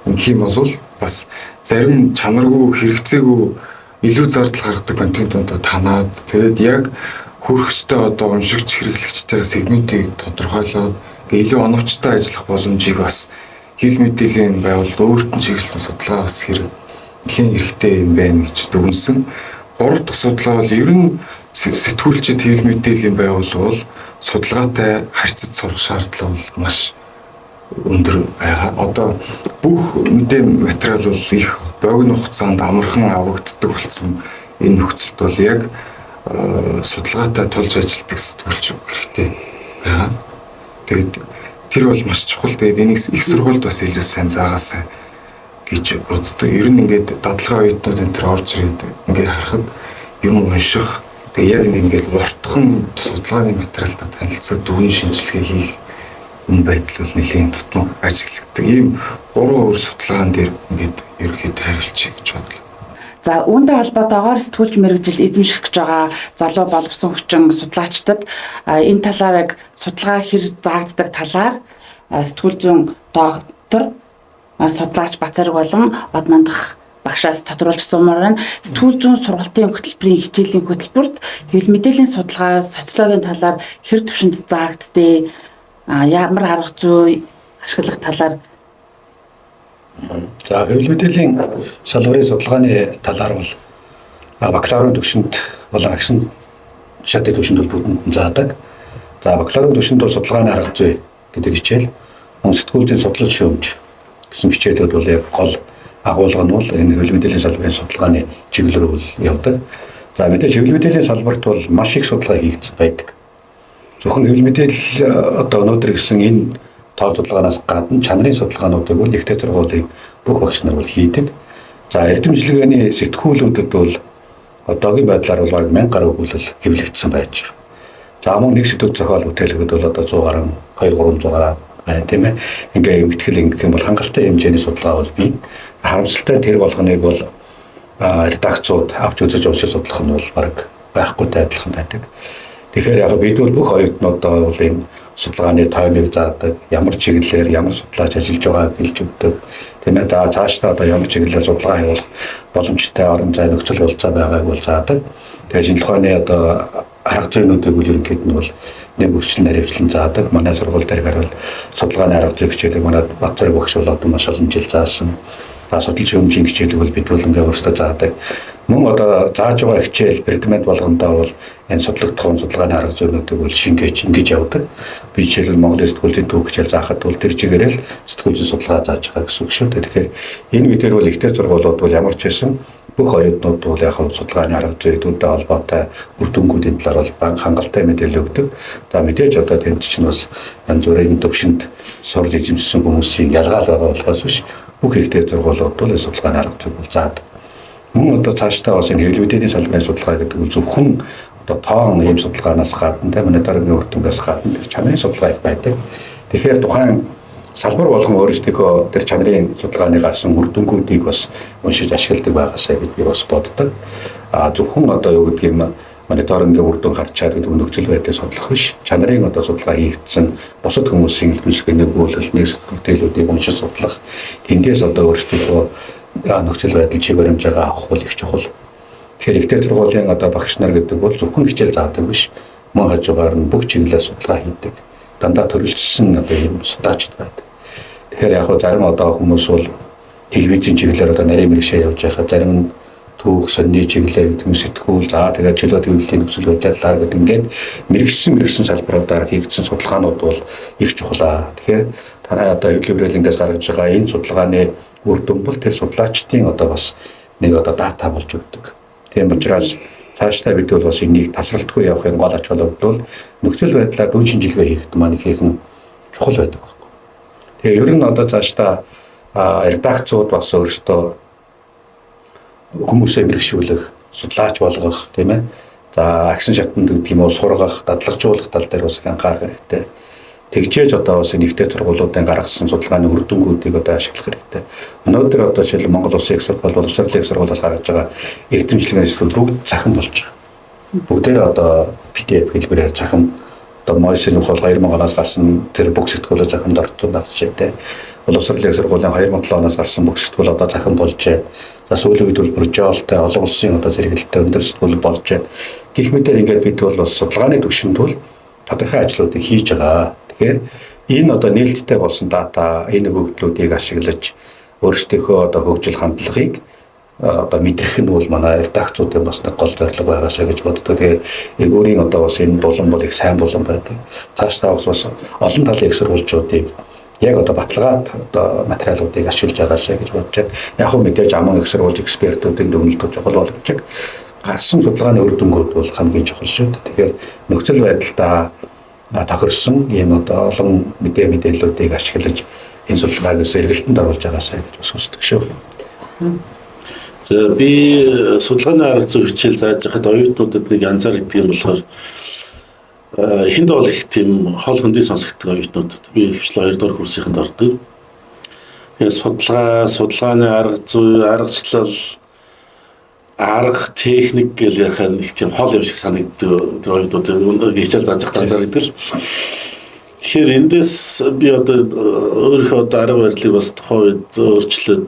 ингэх юм бол бас зарим чанаргүй хэрэгцээгүй илүү зардал гаргадаг контентуудаа танаад тэгээд яг хүрх ёстой одоо уншигч хэрэглэгчтэй сегментийг тодорхойлоод илүү оновчтой ажиллах боломжийг бас хэвлэл мэдээллийн байгууллага өөрт нь чиглэсэн судалгаа бас нэлийн хэрэгтэй юм байна гэж дүгнсэн. 3 дахь судалгаа бол ер нь сэтгүүлчид хэвлэл мэдээллийн байгууллага бол судалгаатай харьцаж сурах шаардлага бол маш өндөр байгаа. Одоо бүх мэдээ материал бол их богино хугацаанд амархан авагддаг болсон. Энэ нөхцөлд бол яг судалгаатай тулж ажилладаг сэтгүүлч хэрэгтэй байгаа. Тэгээд тэр бол маш чухал. Тэгээд энийг их сургуульд бас илүү сайн заагаасаа гэж боддог. Ер нь ингээд дадлага оюутнууд энэ төр орж ирээд ингээд харахад юм унших. Тэгээд яг ингээд уртхан судалгааны материалтай танилцаад дүгнэн шинжилгээ хийх энэ байдал бол нэлийн тутмаг ажиглагддаг. Ийм 3 өөр судалгаан дээр ингээд ерөнхийдөө хариулчих гэж бодлоо. За үүнтэй холбоотойгоор сэтгүүлч мэргэжил эзэмших гэж байгаа залуу боловсон хүчин судлаачдад энэ талаар яг судалгаа хэр заагддаг талаар сэтгүүл зүйн доктор судлаач Бацараг болон Од Мандах багшаас тодруулж сумаар нь сэтгүүл зүйн сургалтын хөтөлбөрийн хичээлийн хөтөлбөрт хэвлэл мэдээллийн судалгаа социологийн талаар хэр түвшинд заагддээ ямар арга зүй ашиглах талаар. За хэвлэл мэдээллийн салбарын судалгааны талаар бол бакалаврын түвшинд болон агшин шатны түвшинд бүгдэнд заадаг. За бакалаврын түвшинд бол судалгааны арга зүй гэдэг хичээл, сэтгүүл зүйн судлал шүүмж гэсэн хичээлүүд бол яг гол агуулга нь бол энэ хэвлэл мэдээллийн салбарын судалгааны чиглэл рүү явдаг. За мэдээж хэвлэл мэдээллийн салбарт бол маш их судалгаа хийгдсэн байдаг. Зөвхөн хэвлэл мэдээлэл одоо өнөөдөр гэсэн энэ тоо судалгаанаас гадна чанарын судалгаануудыг бол ихтэй сургуулийн бүх багш нар бол хийдэг. За эрдэмжлэгээний сэтгүүлүүдэд бол одоогийн байдлаар бол бараг 1000 гаруй өгүүлэл хэвлэгдсэн байж байгаа. За мөн нэг сэтгүүл зохиол бүтээлгэд бол одоо 100 гаруй 200-300 гаруй байна тийм ээ. Ингээ эмгэтгэл ингэх юм бол хангалттай хэмжээний судалгаа бол бий. Харамсалтай тэр болгоныг бол редакцууд авч үзэж уншиж судлах нь бол бараг байхгүйтэй адилхан байдаг. Тэгэхээр яг бид бол бүх оюутнуудаа бол энэ судалгааны таймыг заадаг, ямар чиглэлээр ямар судлаач ажиллаж байгааг хэлж өгдөг. Тийм ээ, цаашдаа одоо ямар чиглэлээр судалгаа явуулах боломжтой орон зай нөхцөл болцоо байгааг бол заадаг. Тэгээ шинжилгээ ухааны одоо арга зүйнүүдийг үл ерөнхийд нь бол нэг үрчлэн наривчлан заадаг. Манай сургууль дээр гарвал судалгааны арга зүй хичээлийг манай Бацараг багш бол одоо маш олон жил заасан. Судалж шүүмжийн хичээлийг бол бид бол ингээ өөрсдөө заадаг. Мөн одоо зааж байгаа хичээл предмет болгондоо бол энэ судлагдах судалгааны арга зүйнүүдийг бол шингээж ингэж явдаг. Би жишээлбэл Монголын сэтгүүл зүйн түүх хичээл заахад бол тэр чигээрэл сэтгүүл зүйн судалгаа зааж байгаа гэсэн үг шүү дээ. Тэгэхээр энэ үедэр бол ихтэй сургуулиуд бол ямар ч байсан бүх оюутнууд бол яг судалгааны арга зүйнүүдтэй холбоотой үр дүнгуудын талаар бол хангалттай мэдээлэл өгдөг. За мэдээж одоо тэнд чинь бас янз бүрийн төвшөнд сурж эзэмшсэн хүмүүсийн ялгаал байгаа болохоос биш бүх ихтэй сургуулиуд бол судалгааны арга зүй бол заадаг. Мөн одоо цаашдаа бас энэ хэвлэл мэдээллийн салбарын судалгаа гэдэг нь зөвхөн одоо тоон ийм судалгаанаас гадна мониторингийн үр дүнгээс гадна тэр чанарын судалгаа их байдаг. Тэгэхээр тухайн салбар болгон өөрсдийнхөө тэр чанарын судалгааны гарсан үр дүнгуудыг бас уншиж ашигладаг байгаасаа гэж би бас боддог. Зөвхөн одоо юу гэдэг юм мониторингийн үр дүн гарч чад гэдэг нөхцөл байдлыг судлах биш. Чанарын одоо судалгаа хийгдсэн бусад хүмүүсийн хэлбэрчлэгээний өгүүлэл нэг сэтгэлдлүүдийг уншиж судлах. Тэндээс одоо өөрсдийнхөө нөхцөл байдал чиг баримжаагаа авах бол их чухал. Тэгэхээр ихтэй сургуулийн одоо багш нар гэдэг бол зөвхөн хичээл заадаг биш. Мөн хажуугаар нь бүх чиглэлээр судалгаа хийдэг. Дандаа төрөлжсөн одоо юм судаачд байдаг. Тэгэхээр яг зарим одоо хүмүүс бол телевизийн чиглэлээр одоо нарийн мэргэшээ явж байхад зарим нь түүх сонины чиглэлээр гэдэг нь сэтгүүл тэгээд чөлөө төвлөлийн нөхцөл байдлаар гэдэг ингээд мэргэжсэн салбаруудаар хийгдсэн судалгаанууд бол их чухал. Тэгэхээр танай одоо эвлибрэлингээс гаргаж байгаа энэ судалгааны үр дүн бол тэр судлаачдын одоо бас нэг одоо дата болж өгдөг. Тийм учраас цаашдаа бид бол бас энийг тасралтгүй явахын гол ач холбогдол нөхцөл байдлаар дүн шинжилгээ хийхэд маань ихээхэн чухал байдаг байхгүй. Тэгээ ер нь одоо цаашдаа редакцууд бас өөрсдөө хүмүүсээ мэрэгшүүлэх, судлаач болгох тийм ээ. За агшин шатанд гэдэг юм уу сургах, дадлагжуулах тал дээр бас анхаарах хэрэгтэй. Тэгжээж одоо бас нэгтэй сургуулиудын гаргасан судалгааны үр дүнгуудыг одоо ашиглах хэрэгтэй. Өнөөдөр одоо жишээл Монгол Улсын их сургууль, боловсролын их сургуулиас гаргаж байгаа эрдэмчлэгийн институт бүгд цахим болж байгаа. Бүгдээ одоо PDF хэлбэрээр цахим одоо Мойсийн ухаал 2000 оноос гарсан тэр бүх сэтгүүлээ цахимд орцсон байх жишээтэй. Боловсролын их сургуулийн 2007 оноос гарсан бүх сэтгүүл одоо цахим болжээ. За сүүлийн үед бол Брожолтой олон улсын одоо зэрэгэлтэй өндөр сэтгүүл болж байна. Гэх мэтээр ингээд бид бол бас судалгааны түвшинд бол тодорхой ажлуудыг хийж байгаа. Тэгэхээр энэ одоо нээлттэй болсон дата, энэ өгөгдлүүдийг ашиглаж өөрсдийнхөө одоо хөгжил хандлагыг одоо мэдрэх нь бол манай редакцуудын бас нэг гол зорилго байгаасаа гэж боддог. Тэгээ эгүүрийн одоо бас энэ болон бол их сайн болон байдаг. Цаашдаа бас олон талын их сурвалжуудыг яг одоо баталгаад одоо материалуудыг ашиглаж байгаасаа гэж бодож байна. Яг хөө мэдээж аман их сурвалж экспертүүдийн дүгнэлт чухал болгож гарсан судалгааны үр дүнгууд бол хамгийн чухал шүү дээ. Тэгэхээр нөхцөл байдалтай тохирсон ийм одоо олон мэдээллүүдийг ашиглаж энэ судалгааг сэргэлтэнд оруулж байгаасаа гэж бас хүсдэг шүү. За би судалгааны арга зүй хичээл зааж байхад оюутнуудад нэг анзаар гэдэг юм болохоор эхэнд бол их тийм хол хөндий сонсогддог оюутнуудад би хвшил 2 дугаар курсыханд ордог. Тэгээ судалгааны арга зүй, аргачлал, арга техник гэл яхаа нэг тийм хол юм шиг санагддаг тэр оюутнуудад хичээл зааж байхад анзаардаг л. Тэгэхээр эндээс би одоо өөрийнхөө одоо арга барилыг бас тухайн үед өөрчлөөд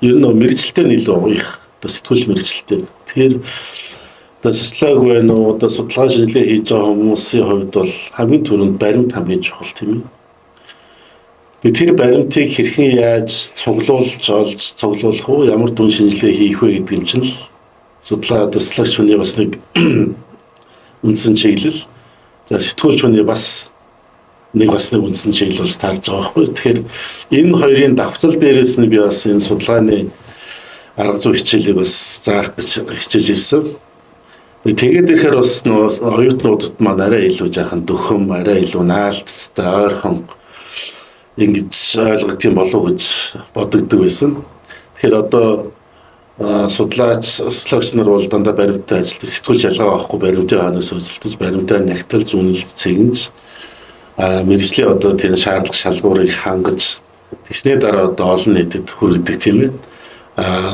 ер нь мэрэгчлэлтэй илүү их одоо сэтгүүл мэрэгчлэлтэй. Тэгэхээр одоо социолог байна уу одоо судалгаа шинжилгээ хийж байгаа хүмүүсийн хувьд бол хамгийн түрүүнд баримт хамгийн чухал тийм ээ. Тэгээд тэр баримтыг хэрхэн яаж цуглуулж олж цуглуулах уу, ямар дүн шинжилгээ хийх вэ гэдэг юм чинь л судлаа одоо социологч хүний бас нэг үндсэн чиглэл. За сэтгүүлч хүний бас нэг үндсэн чиглэл таарж байгаа байхгүй. Тэгэхээр энэ хоёрын давхцал дээрээс нь би бас энэ судалгааны арга зүй хичээлийг бас заах гэж хичээж ирсэн. Тэгээд ирэхээр бас оюутнуудад маань арай илүү жаахан дөхөм, арай илүү наалтцтай, ойрхон ингэж ойлгох юм болов уу гэж бодогддог байсан. Тэгэхээр одоо судлаач нар бол дандаа баримттай ажилтдаг, сэтгүүлч ялгаа байхгүй баримтын хойноос үзэлтэж, баримтаа нягтлж, үнэлж, цэгнж мэргэжлийн одоо тэр шаардлага шалгуурыг хангаж тэгснээ дараа одоо олон нийтэд хүргэдэг тийм ээ.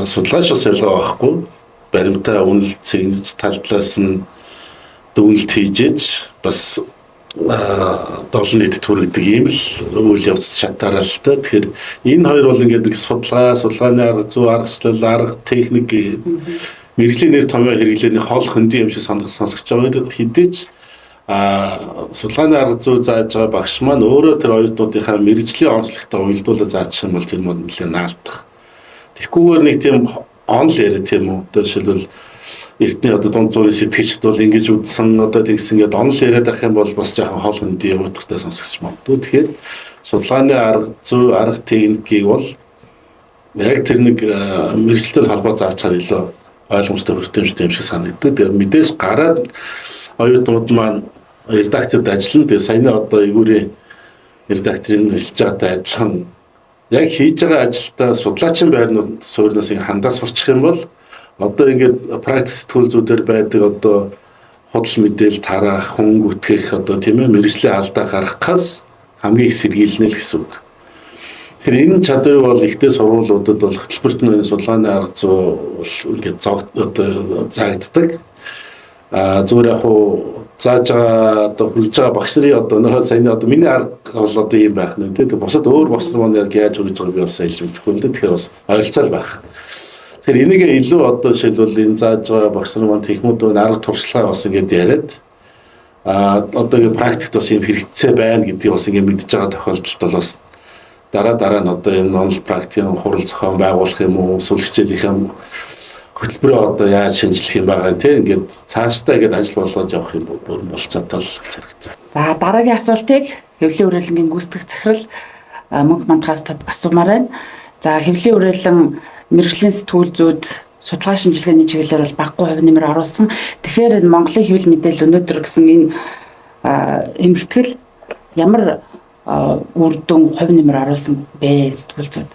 Судлаач бас ялгаа байхгүй баримтаа үнэлж, цэгнж, талдлаас нь дүгнэлт хийжээж бас олон нийтэд хүргэдэг ийм л үйл явц шатаараа л та. Тэгэхээр энэ хоёр бол ингээд нэг судалгааны арга зүй, аргачлал, арга техник мэргэжлийн нэр томьёо хэрэглээний хол хөндөй юм шиг сонсогч байгаа хэдийч судалгааны арга зүй зааж байгаа багш маань өөрөө тэр оюутнуудынхаа мэргэжлийн онцлогтой уялдуулаад заачих юм бол тэр маань нэлээд наалдах. Тэгэхгүйгээр нэг тийм онл яриа тийм үү. Одоо жишээлбэл эртний одоо дунд зууны сэтгэгчд бол ингэж үдсэн одоо тэгсэн ингээд онл яриад авах юм бол бас жоохон хол хөндий явагдахтай сонсогч магадгүй. Тэгэхээр судалгааны арга зүй, арга техникийг бол яг тэр нэг мэргэжлэлтэй холбоо заачаар илүү ойлгомжтой хүртээмжтэй юм шиг санагддаг. Тэгээд мэдээж гараад оюутнууд маань редакцид ажиллана. Тэгээд саяны одоо эгүүрийн редакторын хэлж байгаатай адилхан яг хийж байгаа ажилдаа судлаачийн байрнууд суурнаас хандаа сурчих юм бол одоо ингээд практик сэтгүүлзүүдээр байдаг одоо худал мэдээл тараах, хүн гүтгэх одоо тийм ээ мэргэжлийн алдаа гаргахаас хамгийн их сэргийлнэ л гэсэн үг. Тэгэхээр энэ чадвар бол ихтэй сургуулиудад бол хөтөлбөрт нь судалгааны арга зүй бол ингээд одоо заагддаг. Зүгээр яг хуу зааж байгаа одоо хүрж байгаа багш нарын одоо нөө саяны одоо миний арга бол одоо ийм байх нь тийм бусад өөр багш нар маань яг яаж хүрж байгааг би бас хэлж мэдэхгүй л дээ. Тэгэхээр бас ойлцол байх. Тэгэхээр энийг илүү одоо жишээлбэл энэ зааж байгаа багш нар маань техникүүд арга туршлага бас ингээд яриад одоо ингээд практикт бас юм хэрэгцээ байна гэдгийг бас ингээд мэдж байгаа тохиолдолд бол бас дараа нь одоо энэ онл практикийн хурал зохион байгуулах юм уу, эсвэл хичээлийнхэн хөтөлбөрөө одоо яаж шинжлэх юм байгаа тийм ингээд цаашдаа ингээд ажил болгож явах юм бүр болцоотой л гэж харагдсан. За дараагийн асуултыг хэвлэлийн үрэлэнгийн гүйцэтгэх захирал мөнх мандахаас асуумаар байна. За хэвлэлийн үрэлэн мэрэгжлийн сэтгүүл зүйд судалгаа шинжилгээний чиглэлээр бол багагүй хувь нэмэр оруулсан. Тэгэхээр энэ Монголын хэвлэл мэдээлэл өнөөдөр гэсэн энэ эмхтгэл ямар үр дүн хувь нэмэр оруулсан бэ сэтгүүл зүйд?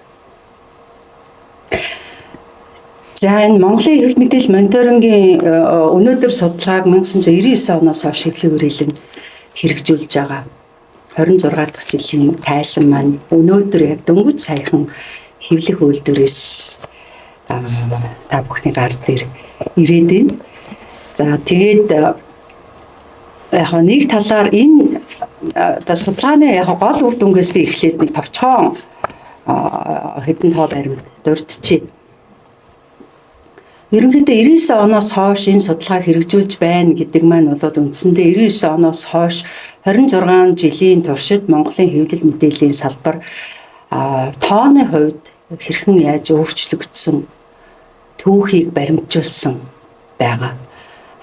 За энэ Монголын хэвлэл мэдээлэл мониторингийн өнөөдөр судалгааг 1999 оноос хойш хэвлэлийн үрэлэн хэрэгжүүлж байгаа 26 дахь жилийн тайлан маань өнөөдөр яг дөнгөж саяхан хэвлэх үйлдвэрээс та бүхний гар дээр ирээд байна. За тэгээд яг нэг талаар энэ судалгааны яг гол үр дүнгээс би эхлээд нэг товчхон хэдэн тоо баримт дурдчихъя. Ерөнхийдөө 99 оноос хойш энэ судалгааг хэрэгжүүлж байна гэдэг маань бол үндсэндээ 99 оноос хойш 26 жилийн туршид Монголын хэвлэл мэдээллийн салбар тооны хувьд хэрхэн яаж өөрчлөгдсөн түүхийг баримтжуулсан байгаа.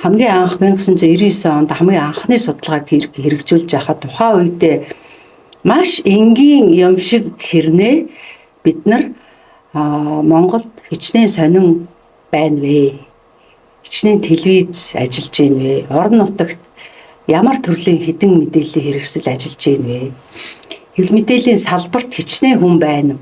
Хамгийн анх 1999 онд хамгийн анхны судалгааг хэрэгжүүлж байхад тухайн үедээ маш энгийн юм шиг хэрнээ бид нар Монголд хичнээн сонин байна вэ? Хичнээн телевиз ажиллаж байна вэ? Орон нутагт ямар төрлийн хэдэн мэдээллийн хэрэгсэл ажиллаж байна вэ? Хэвлэл мэдээллийн салбарт хичнээн хүн байна.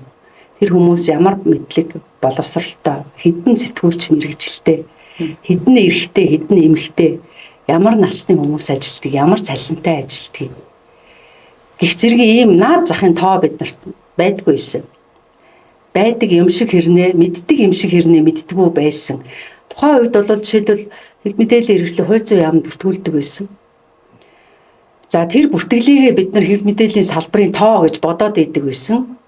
Тэр хүмүүс ямар мэдлэг боловсралтай, хэдэн сэтгүүлч мэргэжилтэй, хэдэн эрэгтэй, хэдэн эмэгтэй, ямар насны хүмүүс ажилтдаг, ямар цалинтай ажилтдаг. Гэх зэрэг ийм наад захын тоо биднэрт байдгүй байсан. Байдаг юм шиг хэрнээ, мэддэг юм шиг хэрнээ мэддэггүй байсан. Тухайн үед бол жишээлбэл хэвлэл мэдээллийн хэрэгслээ хууль зүйн яамд бүртгүүлдэг байсан. За тэр бүртгэлийг бид нар хэвлэл мэдээллийн салбарын тоо гэж бодоод идэг байсан.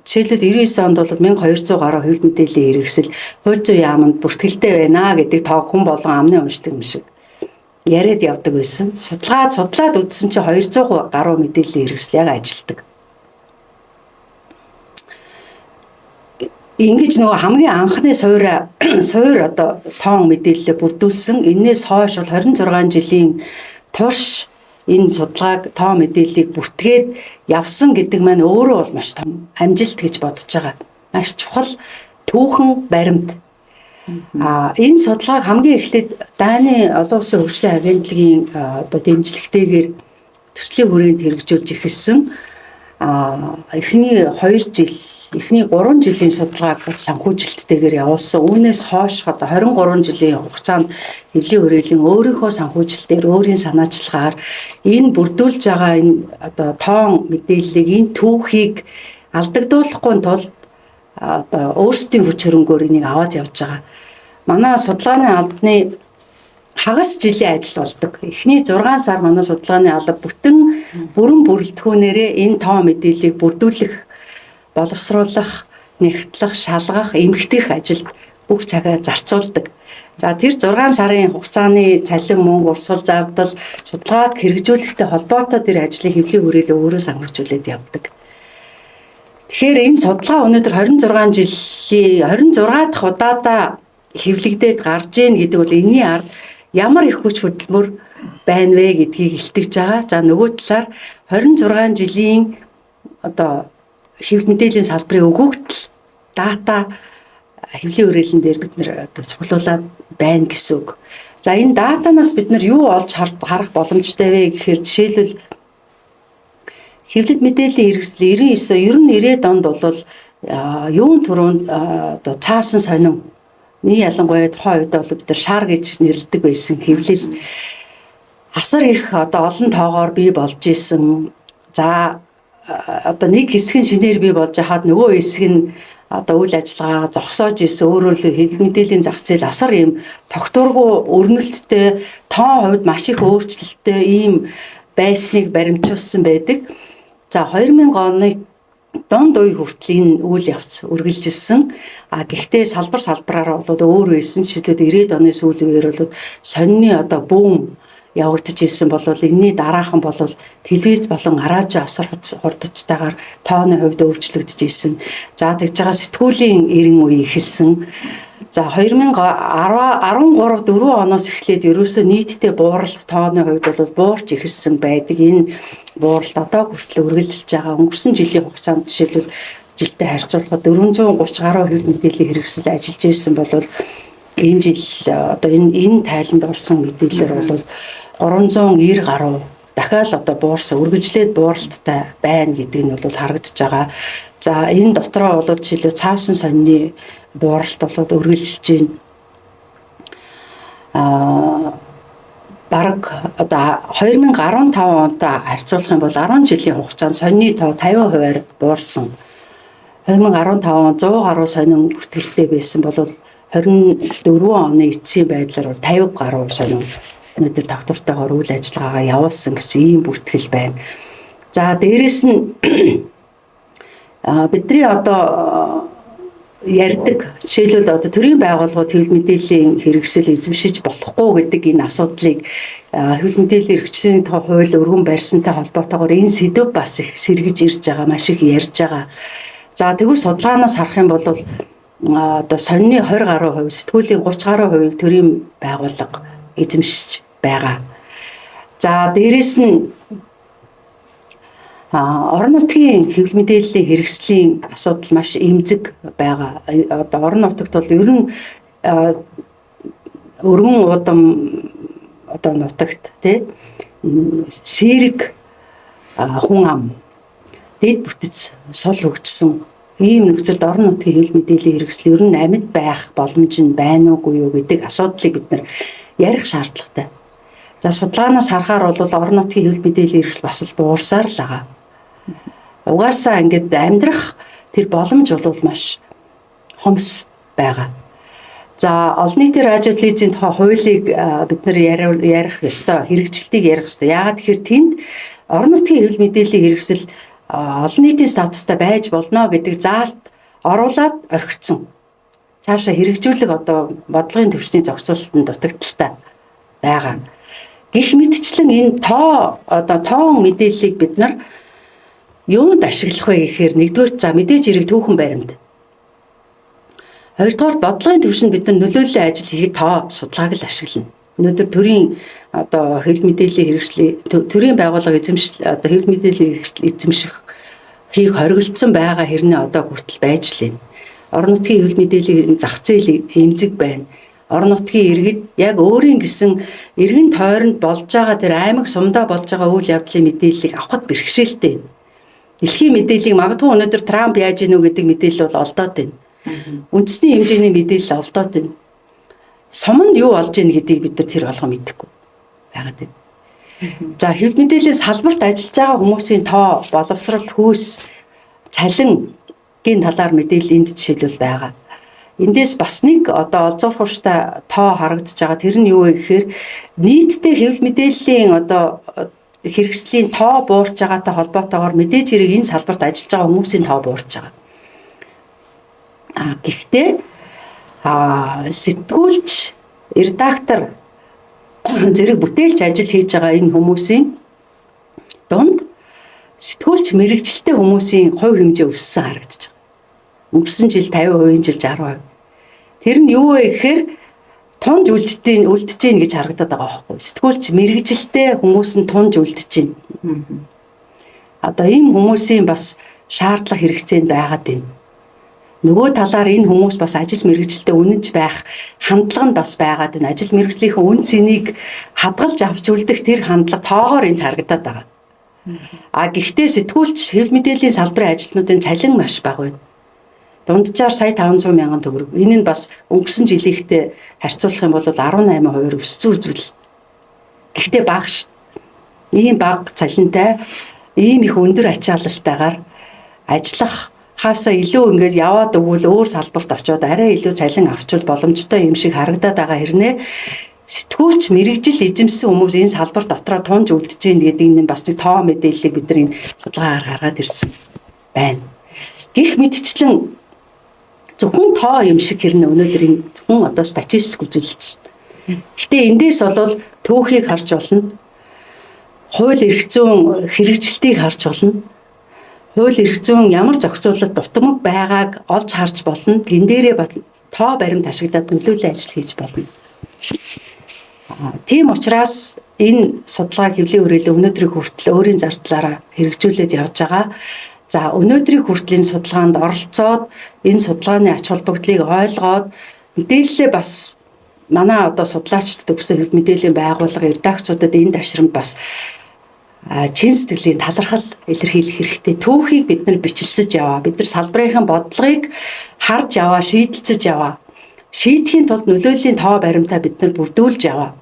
Жишээлбэл 99 онд бол 1200 гаруй хэвлэл мэдээллийн хэрэгсэл хууль зүйн яамд бүртгэлтэй байна гэдэг тоог хүн болгон амны уншдаг юм шиг яриад явдаг байсан. Судлаад үзсэн чинь 200 гаруй мэдээллийн хэрэгсэл яг ажилдаг. Ингэж нөгөө хамгийн анхны суур одоо тоон мэдээлэлээ бүрдүүлсэн. Энээс хойш бол 26 жилийн турш энэ судалгааг тоо мэдээллийг бүртгээд явсан гэдэг маань өөрөө бол маш том амжилт гэж бодож байгаа. Маш чухал түүхэн баримт. Энэ судалгааг хамгийн эхлээд Даны олон улсын хөгжлийн агентлагийн одоо дэмжлэгтэйгээр төслийн хүрээнд хэрэгжүүлж эхэлсэн. Эхний 3 жилийн судалгааг санхүүжилттэйгээр явуулсан. Үүнээс хойш одоо 23 жилийн хугацаанд хэвлэлийн хүрээлэн өөрийнхөө санхүүжилтээр өөрийн санаачлагаар энэ бүрдүүлж байгаа энэ одоо тоон мэдээллийг энэ түүхийг алдагдуулахгүй тулд одоо өөрсдийн хүч хөрөнгөөр энийг аваад явж байгаа. Манай судалгааны албаны хагас жилийн ажил болдог. Эхний 6 сар манай судалгааны алба бүрэн бүрэлдэхүүнээрээ энэ тоон мэдээллийг бүрдүүлэх, боловсруулах, нэгтлэх, шалгах, эмхтэх ажилд бүх цагаа зарцуулдаг. За тэр 6 сарын хугацааны цалин мөнгө, урсгал зардал, судалгааг хэрэгжүүлэхтэй холбоотой тэр ажлыг хэвлэлийн хүрээлэн өөрөө санхүүжүүлээд явдаг. Тэгэхээр энэ судалгаа өнөөдөр 26 дахь удаадаа хэвлэгдээд гарч ийн гэдэг бол энэний ард ямар их хүч хөдөлмөр байна вэ гэдгийг илтгэж байгаа. За нөгөө талаар 26 жилийн одоо хэвлэл мэдээллийн салбарын өгөгдөл дата хэвлэлийн хүрээлэн дээр бид нэр одоо цуглуулад байна гэсэн үг. За энэ датанаас бид нар юу олж харах боломжтой вэ гэхээр жишээлбэл хэвлэл мэдээллийн хэрэгсэл 99 онд бол юун түрүүнд одоо цаасан сонин ялангуяа тухайн үед бол бид нар шар гэж нэрлэдэг байсан хэвлэл асар их одоо олон тоогоор бий болж исэн. За одоо нэг хэсэг нь шинээр бий болж хаад нөгөө хэсэг нь одоо үйл ажиллагаа зогсоож исэн. Өөрөөр хэвлэл мэдээллийн зах зээл асар ийм тогтворгүй өрнөлттэй, тоон хувьд маш их өөрчлөлттэй ийм байсныг баримтжуулсан байдаг. За 2000 оны дунд үе хүртэл энэ үйл явц үргэлжилсэн. Гэхдээ салбараараа бол өөр байсан. Жишээлбэл 90-ад оны сүүлийн үеэр бол сонины одоо бүүм явагдаж исэн бол энэний дараахан бол телевиз болон радио асар хурдтайгаар тооны хувьд өөрчлөгдөж исэн. За тэгж байгаа сэтгүүлийн эрен үе эхэлсэн. За 2013-4 оноос эхлээд ерөөсөө нийтдээ бууралт тооны хувьд бол буурч эхэлсэн байдаг. Энэ бууралт одоо хүртэл үргэлжилж байгаа. Өнгөрсөн жилийн хугацаанд жишээлбэл жилдээ харьцуулахад 430 гаруй хэвлэл мэдээллийн хэрэгсэл ажиллаж ирсэн бол энэ жил одоо энэ тайланд орсон мэдээлэлээр бол 390 гаруй дахиад одоо буурсан үргэлжлээд бууралттай байна гэдэг нь бол харагдаж байгаа. За энэ дотроо бол жишээлбэл цаасан сонины бууралт бол үргэлжилж байна. Бараг одоо 2015 онтой харьцуулах юм бол 10 жилийн хугацаанд сонины тоо 50%-аар буурсан. 2015 он 100 гаруй сонин бүртгэлтэй байсан бол 24 оны эцсийн байдлаар 50 гаруй сонин өнөөдөр доктортойгоор үйл ажиллагаагаа явуулсан гэсэн ийм бүртгэл байна. За дээрэс нь бидний одоо ярьдаг жишээлбэл одоо төрийн байгууллагууд хэвлэл мэдээллийн хэрэгсэл эзэмшиж болохгүй гэдэг энэ асуудлыг хэвлэл мэдээллийн эрхчлэлийн хууль өргөн барьсантай холбоотойгоор энэ сэдв бас их сэргэж ирж байгаа, маш их ярьж байгаа. За тэгвэл судалгаанаас харах юм бол одоо сонины 20 гаруй хувь, сэтгүүлийн 30 гаруй хувийг төрийн байгууллага эзэмшиж байгаа. За дээрэс нь орон нутгийн хэвлэл мэдээллийн хэрэгслийн асуудал маш эмзэг байгаа. Одоо орон нутагт бол ер нь өргөн удам одоо нутагт тий сэрэг хүн ам дэд бүтэц сул хөгжсөн ийм нөхцөлд орон нутгийн хэвлэл мэдээллийн хэрэгсэл ер нь амьд байх боломж нь байна уугүй юу гэдэг асуудлыг бид нар ярих шаардлагатай. За судалгаанаас харахаар бол орон нутгийн хэвлэл мэдээллийн хэрэгсэл бас л буурсаар л байгаа. Угаасаа ингээд амьдрах тэр боломж бол маш хомс байгаа. За олон нийтийн радио телевизийн тухай хуулийг бид нар ярих ёстой, хэрэгжилтийг ярих ёстой. Яагаад тэгэхээр тэнд орон нутгийн хэвлэл мэдээллийн хэрэгсэл олон нийтийн статустай байж болно гэдэг заалт оруулаад орхицсон. Цаашаа хэрэгжүүлэх одоо бодлогын төвчний зохицуулалтанд дутагдaltaй байгаа. Гэх мэтчлэн энэ тоон мэдээллийг бид нар юунд ашиглах вэ гэхээр нэгдүгээр за мэдээж хэрэг түүхэн баримт. Хоёрдугаар бодлогын түвшинд бид нар нөлөөллийн ажил хийхэд тоо судалгааг л ашиглана. Өнөөдөр төрийн одоо хэвлэл мэдээллийн хэрэгслийн төрийн байгууллага одоо хэвлэл мэдээллийн хэрэгсэл эзэмших хийх хоригдсон байгаа хэрнээ одоо хүртэл байж лээ. Орон нутгийн хэвлэл мэдээллийн зах зээл эмзэг байна. Орон нутгийн иргэд яг өөрийн гэсэн эргэн тойронд болж байгаа тэр аймаг сумдаа болж байгаа үйл явдлын мэдээллийг авахд бэрхшээлтэй. Дэлхийн мэдээллийг магадгүй өнөөдөр Трамп яаж ийнү гэдэг мэдээлэл бол олдоод байна. Үндэсний хэмжээний мэдээлэл олдоод байна. Суманд юу болж ийн гэдгийг бид нар тэр болгоо мэдэхгүй байгаад байна. За хэвлэл мэдээллийн салбарт ажиллаж байгаа хүмүүсийн тоо, боловсрал, хүйс, цалингийн талаар мэдээлэл энд жишээлбэл байгаа. Эндээс бас нэг одоо олзуурхууштай тоо харагдаж байгаа. Тэр нь юу вэ гэхээр нийтдээ хэвлэл мэдээллийн одоо хэрэгслийн тоо буурч байгаатай холбоотойгоор мэдээж хэрэг энэ салбарт ажиллаж байгаа хүмүүсийн тоо буурч байгаа. Гэхдээ сэтгүүлч, редактор зэрэг бүтээлч ажил хийж байгаа энэ хүмүүсийн дунд сэтгүүлч мэрэгчлээ хүмүүсийн хувь хэмжээ өссөн харагдаж байгаа. Өнгөрсөн жил 50%, энэ жил 60%. Тэр нь юу вэ гэхээр тунж үлдэж гин гэж харагдаад байгаа байхгүй. Сэтгүүлч мэрэгжилтэй хүмүүс нь тунж үлдэж гин. Одоо ийм хүмүүсийн бас шаардлага хэрэгцээнд байгаад байна. Нөгөө талаар энэ хүмүүс бас ажил мэргэжилтэд үнэнч байх хандлага нь бас байгаад байна. Ажил мэргэжлийн үн цэнийг хадгалж авч үлдэх тэр хандлага тоогоор энэ харагдаад байгаа. Гэхдээ сэтгүүлч хэвлэл мэдээллийн салбарын ажилтнуудын цалин маш бага байна. Дунджаар сая 500 мянган төгрөг. Энэ нь бас өнгөрсөн жилийнхтэй харьцуулах юм бол 18% өссөн үзвэл. Гэхдээ бага шүү. Ийм бага цалинтай, ийм их өндөр ачаалалтайгаар ажиллах хаасаа илүү ингэж яваад өгвөл өөр салбарт очиод арай илүү цалин авчвал боломжтой юм шиг харагдаад байгаа хэрнээ сэтгүүлч мэрэгжил эзэмсэн хүмүүс энэ салбар дотроо тунж үлдэж гин гэдэг энэ бас нэг тоо мэдээллийг бид нар энэ судалгаагаар гаргаад ирсэн байна. Гэх мэтчлэн зөвхөн тоо юм шиг хэрнээ өнөөдөр энэ зөвхөн одоо статистик үзүүлэлт. Гэтэ эндээс бол түүхийг харж болно. Хууль эрх зүйн хэрэгжилтийг харж болно. Хууль эрх зүйн ямар зохицуулалт дутмаг байгааг олж харж болно. Тэн дээрээ тоо баримт ашиглаад нөлөөллийн ажил хийж болно. Тийм учраас энэ судалгааг хэвлэлийн хүрээлэн өнөөдрийг хүртэл өөрийн зардлаараа хэрэгжүүлээд явж байгаа. За өнөөдрийг хүртэл энэ судалгаанд оролцоод энэ судалгааны ач холбогдлыг ойлгоод мэдээлэлээ бас манай одоо судлаачдад өгсөн хэв мэдээллийн байгууллага редакцуудад энэ ташрамд бас чин сэтгэлийн талархал илэрхийлэх хэрэгтэй. Түүхийг бид нар бичлэлцэж яваа. Бид нар салбарынхаа бодлогыг харж яваа, шийдэлцэж яваа. Шийдэхийн тулд нөлөөллийн тоо баримтаа бид нар бүрдүүлж яваа.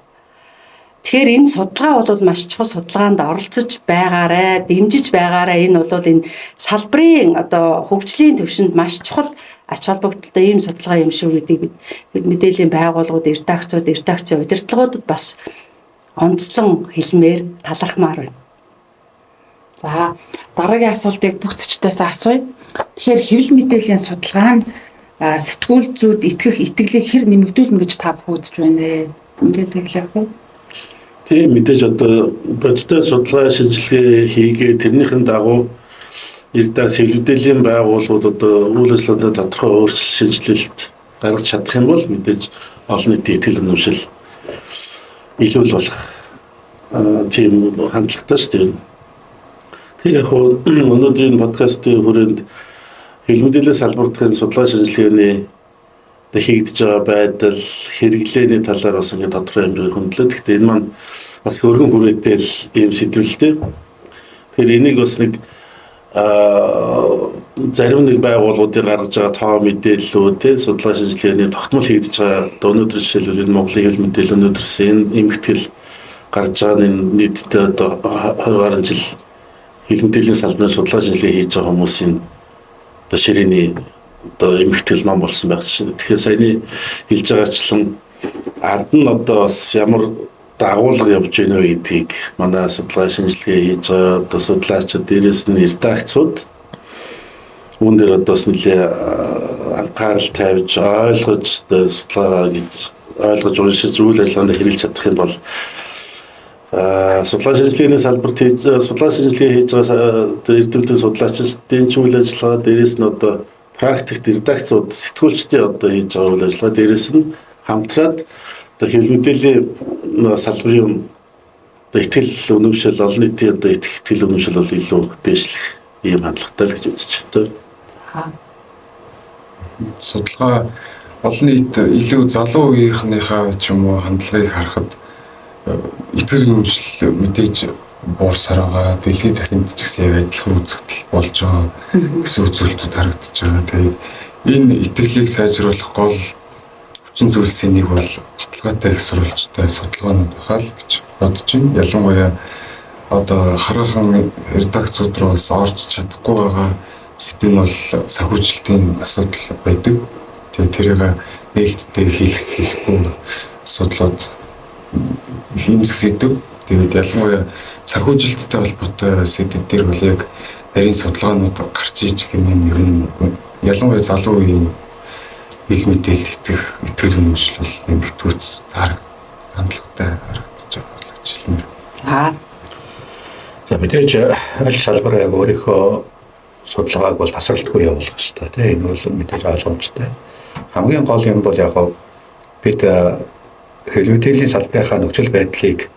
Тэгэхээр энэ судалгаа бол маш чухал судалгаанд оролцож байгаарэ, дэмжиж байгаарэ. Энэ бол энэ салбарын одоо хөгжлийн төвшөнд маш чухал ач холбогдолтой ийм судалгаа юм шүү гэдгийг бид мэдээллийн байгууллагууд, редакцийн удирдлагуудад бас онцлон хэлмээр талархмаар байна. За дараагийн асуултыг бүгдчдээс асууя. Тэгэхээр хэвлэл мэдээллийн судалгаа нь сэтгүүл зүйд итгэх итгэлийг хэр нэмэгдүүлнэ гэж та бүхэн үзэж байна вэ? Эндээс эхлэх үү? Тийм мэдээж одоо бодиттой судалгаа шинжилгээ хийгээ тэрнийхэн дагуу эрдэнэс хэлбэдэлийн байгууллагууд одоо үйл ажиллагаанд тодорхой өөрчлөлт шинжилэлт гаргаж чадах юм бол мэдээж олон нийтийн итгэл үнэмшил илүү л болох тийм хандлагатай шүү дээ. Тэр яг өнөөдрийн подкастын хүрээнд хэвлэл мэдээллийн салбартын судалгаа шинжилгээний хийгдэж байгаа байдал хэрэглээний талаар бас ингээд тодорхой хэмжээгээр хөндлөө. Гэхдээ энэ маань бас хөргөн хүрээтэй л ийм сэдвэлтэй. Тэгэхээр энийг бас нэг зарим нэг байгууллагуудын гаргаж байгаа тоо мэдээллүүд тий судалгаа шинжилгээний тогтмол хийгдэж байгаа өнөөдөр жишээлбэл энэ Монголын хэвлэл мэдээлэл өнөөдрөөс энэ эмгтгэл гарч байгаа энэ нийтдээ одоо 20 гаруй жил хэвлэл мэдээллийн салбарын судалгаа шинжилгээ хийж байгаа хүмүүсийн одоо ширээний одоо эмгтгэл ном болсон байх чинь. Тэгэхээр саяны хэлж байгаачлан ард нь одоо бас ямар дагуулга явж байна вэ гэдгийг манай судалгаа шинжилгээ хийж байгаа одоо судлаачид дээрээс нь редакцууд үүн дээр одоо бас нэлээ анхаарал тавьж ойлгож судалгаа гэж ойлгож уншиж үйл ажиллагаанд хэрэглэж чадах юм бол судалгаа шинжилгээний салбарт судалгаа шинжилгээ хийж байгаа эрдэмтэн судлаачдын үйл ажиллагаа дээрээс нь одоо практикт редакцууд сэтгүүлчдийн одоо хийж байгаа үйл ажиллагаа дээрээс нь хамтраад одоо хэвлэл мэдээллийн салбарын одоо итгэл үнэмшил олон нийтийн одоо итгэл үнэмшил бол илүү дээшлэх ийм хандлагатай л гэж үзэж байна. Судалгаа олон нийт илүү залуу үеийнхнийхээ ч юм уу хандлагыг харахад итгэл үнэмшил мэдээж буурсаар байгаа. Дэлхийд дахинд ч гэсэн яг адилхан үзэгдэл болж байгаа гэсэн үзүүлэлтүүд харагдаж байгаа. Тэгээд энэ итгэлийг сайжруулах гол хүчин зүйлсийн нэг бол баталгаатай их сурвалжтай судалгаанууд байхаа л гэж бодож байна. Ялангуяа одоо хараахан редакцууд руу орж чадахгүй байгаа сэдв нь бол санхүүжилтийн асуудал байдаг. Тэгээд тэрийг нээлттэй хэлэхгүй асуудлууд хэмжих сэдв. Тэгээд ялангуяа санхүүжилттэй холбоотой сэдвүүд дээр бол яг нарийн судалгаанууд гарч иж гэмээр ер нь ялангуяа залуу үеийн хэл мэдээлэл итгэл үнэмшил бол нэмэгдүүц хандлагатай харагдаж байгаа гэж хэлмээр. За мэдээж аль салбар яг өөрийнхөө судалгааг бол тасралтгүй явуулах хэрэгтэй тийм энэ бол мэдээж ойлгомжтой. Хамгийн гол юм бол яг бид хэвлэл мэдээллийн салбарынхаа нөхцөл байдлыг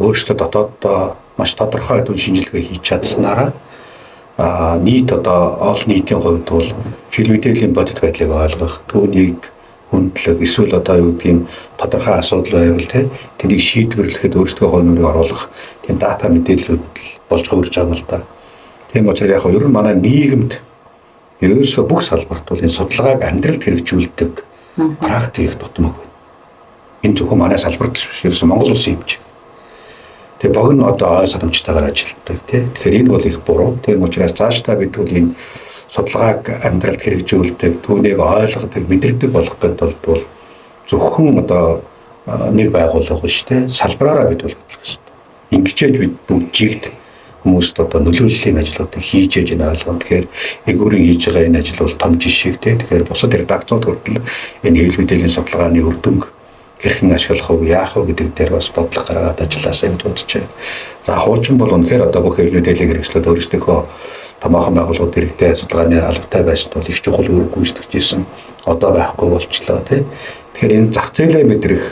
өөрсдөө дотооддоо маш тодорхой үн шинжилгээ хийж чадсанараа нийт одоо олон нийтийн хувьд бол хэвлэл мэдээллийн бодит байдлыг ойлгох, түүнийг хөндлөх, эсвэл одоо юу гэдэг юм тодорхой асуудал байвал тэнийг шийдвэрлэхэд өөрсдөө хойныг оруулах тийм дата мэдээллүүд болж хувирж байгаа юм л да. Тийм учраас яг ер нь манай нийгэмд ерөөсөө бүх салбарт бол энэ судалгааг амьдралд хэрэгжүүлдэг практик дутмаг байна. Энэ зөвхөн манай салбарт биш, ерөөсөө Монгол улсын хэмжээ. Тэгээ богино одоо ой санамжтайгаар ажилладаг тийм. Тэгэхээр энэ бол их буруу. Тийм учраас цаашдаа бид бол энэ судалгааг амьдралд хэрэгжүүлдэг, түүнийг ойлгодог, мэдэрдэг болгоход бол зөвхөн одоо нэг байгууллага биш тийм. Салбараараа бид бол хөтлөх хэрэгтэй. Ингэчээд бид бүгд жигд хүмүүст одоо нөлөөллийн ажлуудыг хийж яж энэ ойлгоно. Тэгэхээр эгүүрийн хийж байгаа энэ ажил бол том жишээ тийм. Тэгэхээр бусад редакцууд хүртэл энэ хэвлэл мэдээллийн судалгааны үр дүнг хэрхэн ашиглах вэ, яах вэ гэдэг дээр бас бодлого гаргаад ажилласаа гэж бодож байна. За хуучин бол үнэхээр одоо бүх хэвлэл мэдээллийг хэрэгслээд өөрсдийнхөө томоохон байгууллагууд иргэдэд судалгааны албатай байсан бол их чухал үүрэг гүйцэтгэж исэн. Одоо байхгүй болчихлоо тий. Тэгэхээр энэ зах зээлээ мэдрэх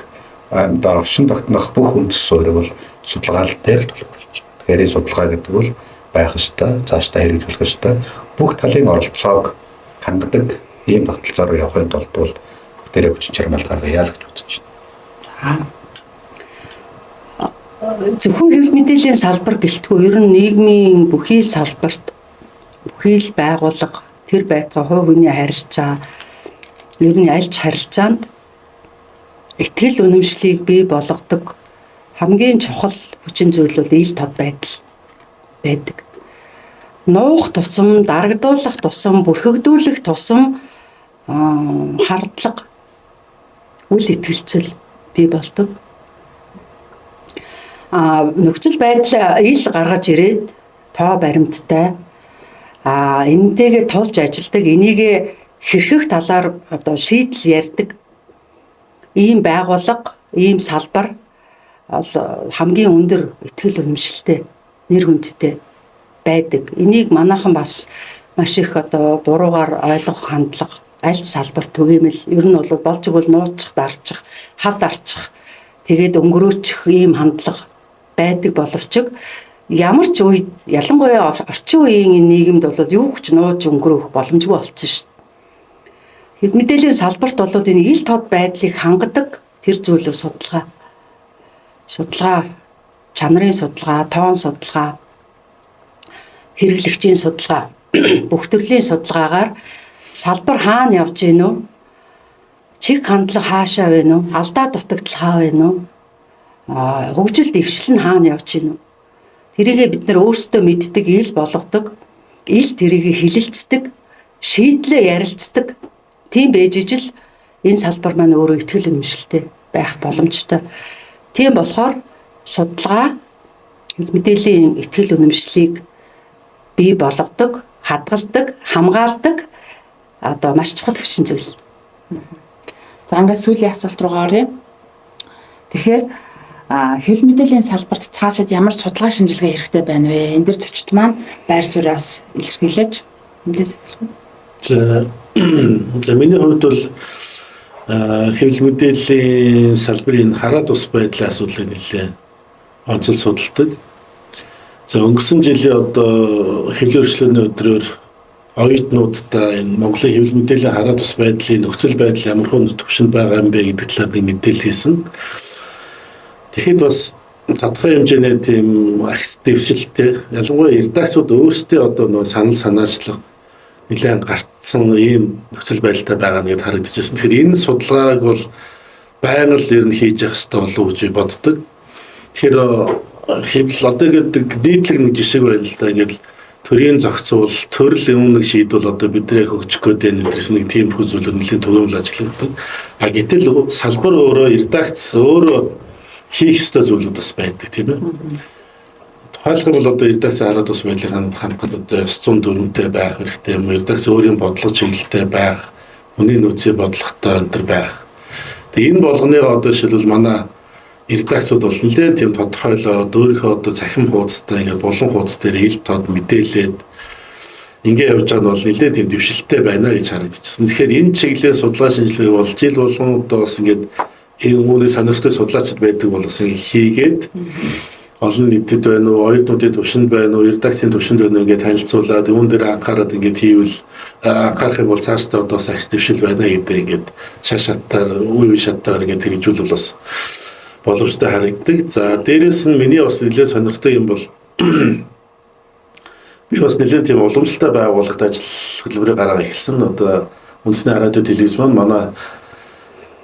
орчин тогтнох бүх үндэс суурь бол судалгаал дээр л тулгуурлаж байна. Тэгэхээр энэ судалгаа гэдэг бол байх ёстой, цаашдаа хэрэгжүүлэх ёстой. Бүх талын оролцоог хангадаг ийм тогтолцоор явахын тулд бол бүгдээрээ хүчин чармаалт гаргая л гэж бодож байна. Зөвхөн хэвлэл мэдээллийн салбар гэлтгүй ер нь нийгмийн бүхий салбарт бүхий л байгууллага тэр байтугай хувь хүний харилцаа ер нь аль ч харилцаанд итгэл үнэмшлийг бий болгодог хамгийн чухал хүчин зүйл бол ил тод байдал байдаг. Нуух тусам, дарагдуулах тусам, бүрхэгдүүлэх тусам хардлага үл итгэлцэл бий болдог. Нөхцөл байдал ил гаргаж ирээд тоо баримттай энэтэйгээ тулж ажилдаг, энийг хэрхэх талаар одоо шийдэл ярьдаг ийм байгууллага, ийм салбар хамгийн өндөр итгэл үнэмшилтэй, нэр хүндтэй байдаг. Энийг манайхан бас маш их одоо буруугаар ойлгох хандлага аль ч салбарт түгээмэл ер нь бол болж игэл нууцчих, дарчих, хавд арчих тэгээд өнгөрөөчих ийм хандлага байдаг боловч ямар ч үед ялангуяа орчин үеийн нийгэмд бол юу ч нууж өнгөрөх боломжгүй болсон шүү дээ. Хэвлэл мэдээллийн салбарт бол энэ ил тод байдлыг хангадаг тэр зүйлөө судалгаа, чанарын судалгаа, тоон судалгаа, хэрэглэгчийн судалгаа, бүх төрлийн судалгаагаар салбар хаана явж гин үү? Чиг хандлага хаашаа вэ нү? Алдаа дутагдал хаа вэ нү? Хөгжил дэвшил нь хаана явж гин үү? Тэрийгээ бид нар өөрсдөө мэддэг, ил болгодог, ил тэрийгээ хилэлцдэг, шийдлээ ярилцдаг. Тийм байж ижил энэ салбар маань өөрөө итгэл үнэмшилтэй байх боломжтой. Тийм болохоор судалгаа мэдээллийн итгэл үнэмшлийг бий болгодог, хадгалдаг, хамгаалдаг одоо маш чухал хүчин зүйл. За ингээд сүүлийн асуулт руугаа оръё. Тэгэхээр хэвлэл мэдээллийн салбарт цаашид ямар судалгаа шинжилгээ хэрэгтэй байна вэ? Энэ дэр зочид маань байр сууриас илэрхийлж эндээс За миний хувьд бол хэвлэл мэдээллийн салбарын хараа тус байдлын асуудлыг нэлээд онцлог судалдаг. За өнгөрсөн жилийн одоо хэвлэл өргөжлөний өдрөөр оюутнуудаа энэ Монголын хэвлэл мэдээллийн хараа тус байдлын нөхцөл байдал ямар хүн төвшөнд байгаа юм бэ гэдэг талаар нэг мэдээлэл хийсэн. Тэгэхэд бас тодорхой хэмжээний тийм ахс дэвшилтэй ялангуяа редакцууд өөрсдөө одоо нөө санал санаачлах нэлээд гарцсан ийм нөхцөл байдалтай байгаа нэгэд харагдчихсан. Тэгэхээр энэ судалгааг бол байнга л ер нь хийж явах хэрэгтэй болов уу гэж боддог. Тэгэхээр хэвлэл одоо гэдэг нийтлэг нэг жишээ байл л да. Ингээд төрийн зохицуул, төрөл нэг шийдвэл одоо бидний хөгжих гэдэг нэгдрэс нэг тиймэрхүү зүйлүүд нэлээд төгөөмөл ажилладаг. Гэтэл салбар өөрөө редакц өөрөө хийх ёстой зүйлүүд бас байдаг тийм ээ. Тухайлбал одоо редакц хараад бас байдлын хангахад одоо 904-тэй байх хэрэгтэй юм. Редакц өөрийн бодлого чиглэлтэй байх, хүний нөөцийн бодлоготой өндөр байх. Тэгээ энэ болгоныг одоо жишээлбэл манай редакцууд бол нэлээд тийм тодорхойлоод өөрийнхөө одоо цахим хуудастай ингээд булан хуудас дээр ил тод мэдээлээд ингээд явж байгаа нь бол нэлээд тийм дэвшилттэй байна гэж харагдчихсан. Тэгэхээр энэ чиглэлийн судалгаа шинжилгээ бол жил болгон одоо бас ингээд энэ үүний сонирхтой судлаачид байдаг болгосон хийгээд олон нийтэд байна уу, оюутнуудын төвшөнд байна уу, редакцийн төвшөнд байна уу ингээд танилцуулаад үүн дээр анхаарал ингээд хийвэл анхаарах юм бол цаашдаа одоо сахис дэвшил байна гэдэг ингээд шатаар үе шатаар ингээд хэрэгжүүлвэл бас боломжтой харагддаг. За дээрэс нь миний бас нэлээд сонирхтой юм бол би бас нэлээд тийм уламжлалтай байгууллагад ажил хөтөлбөрөөр гаргаж эхэлсэн. Одоо үндэсний радио телевиз маань манай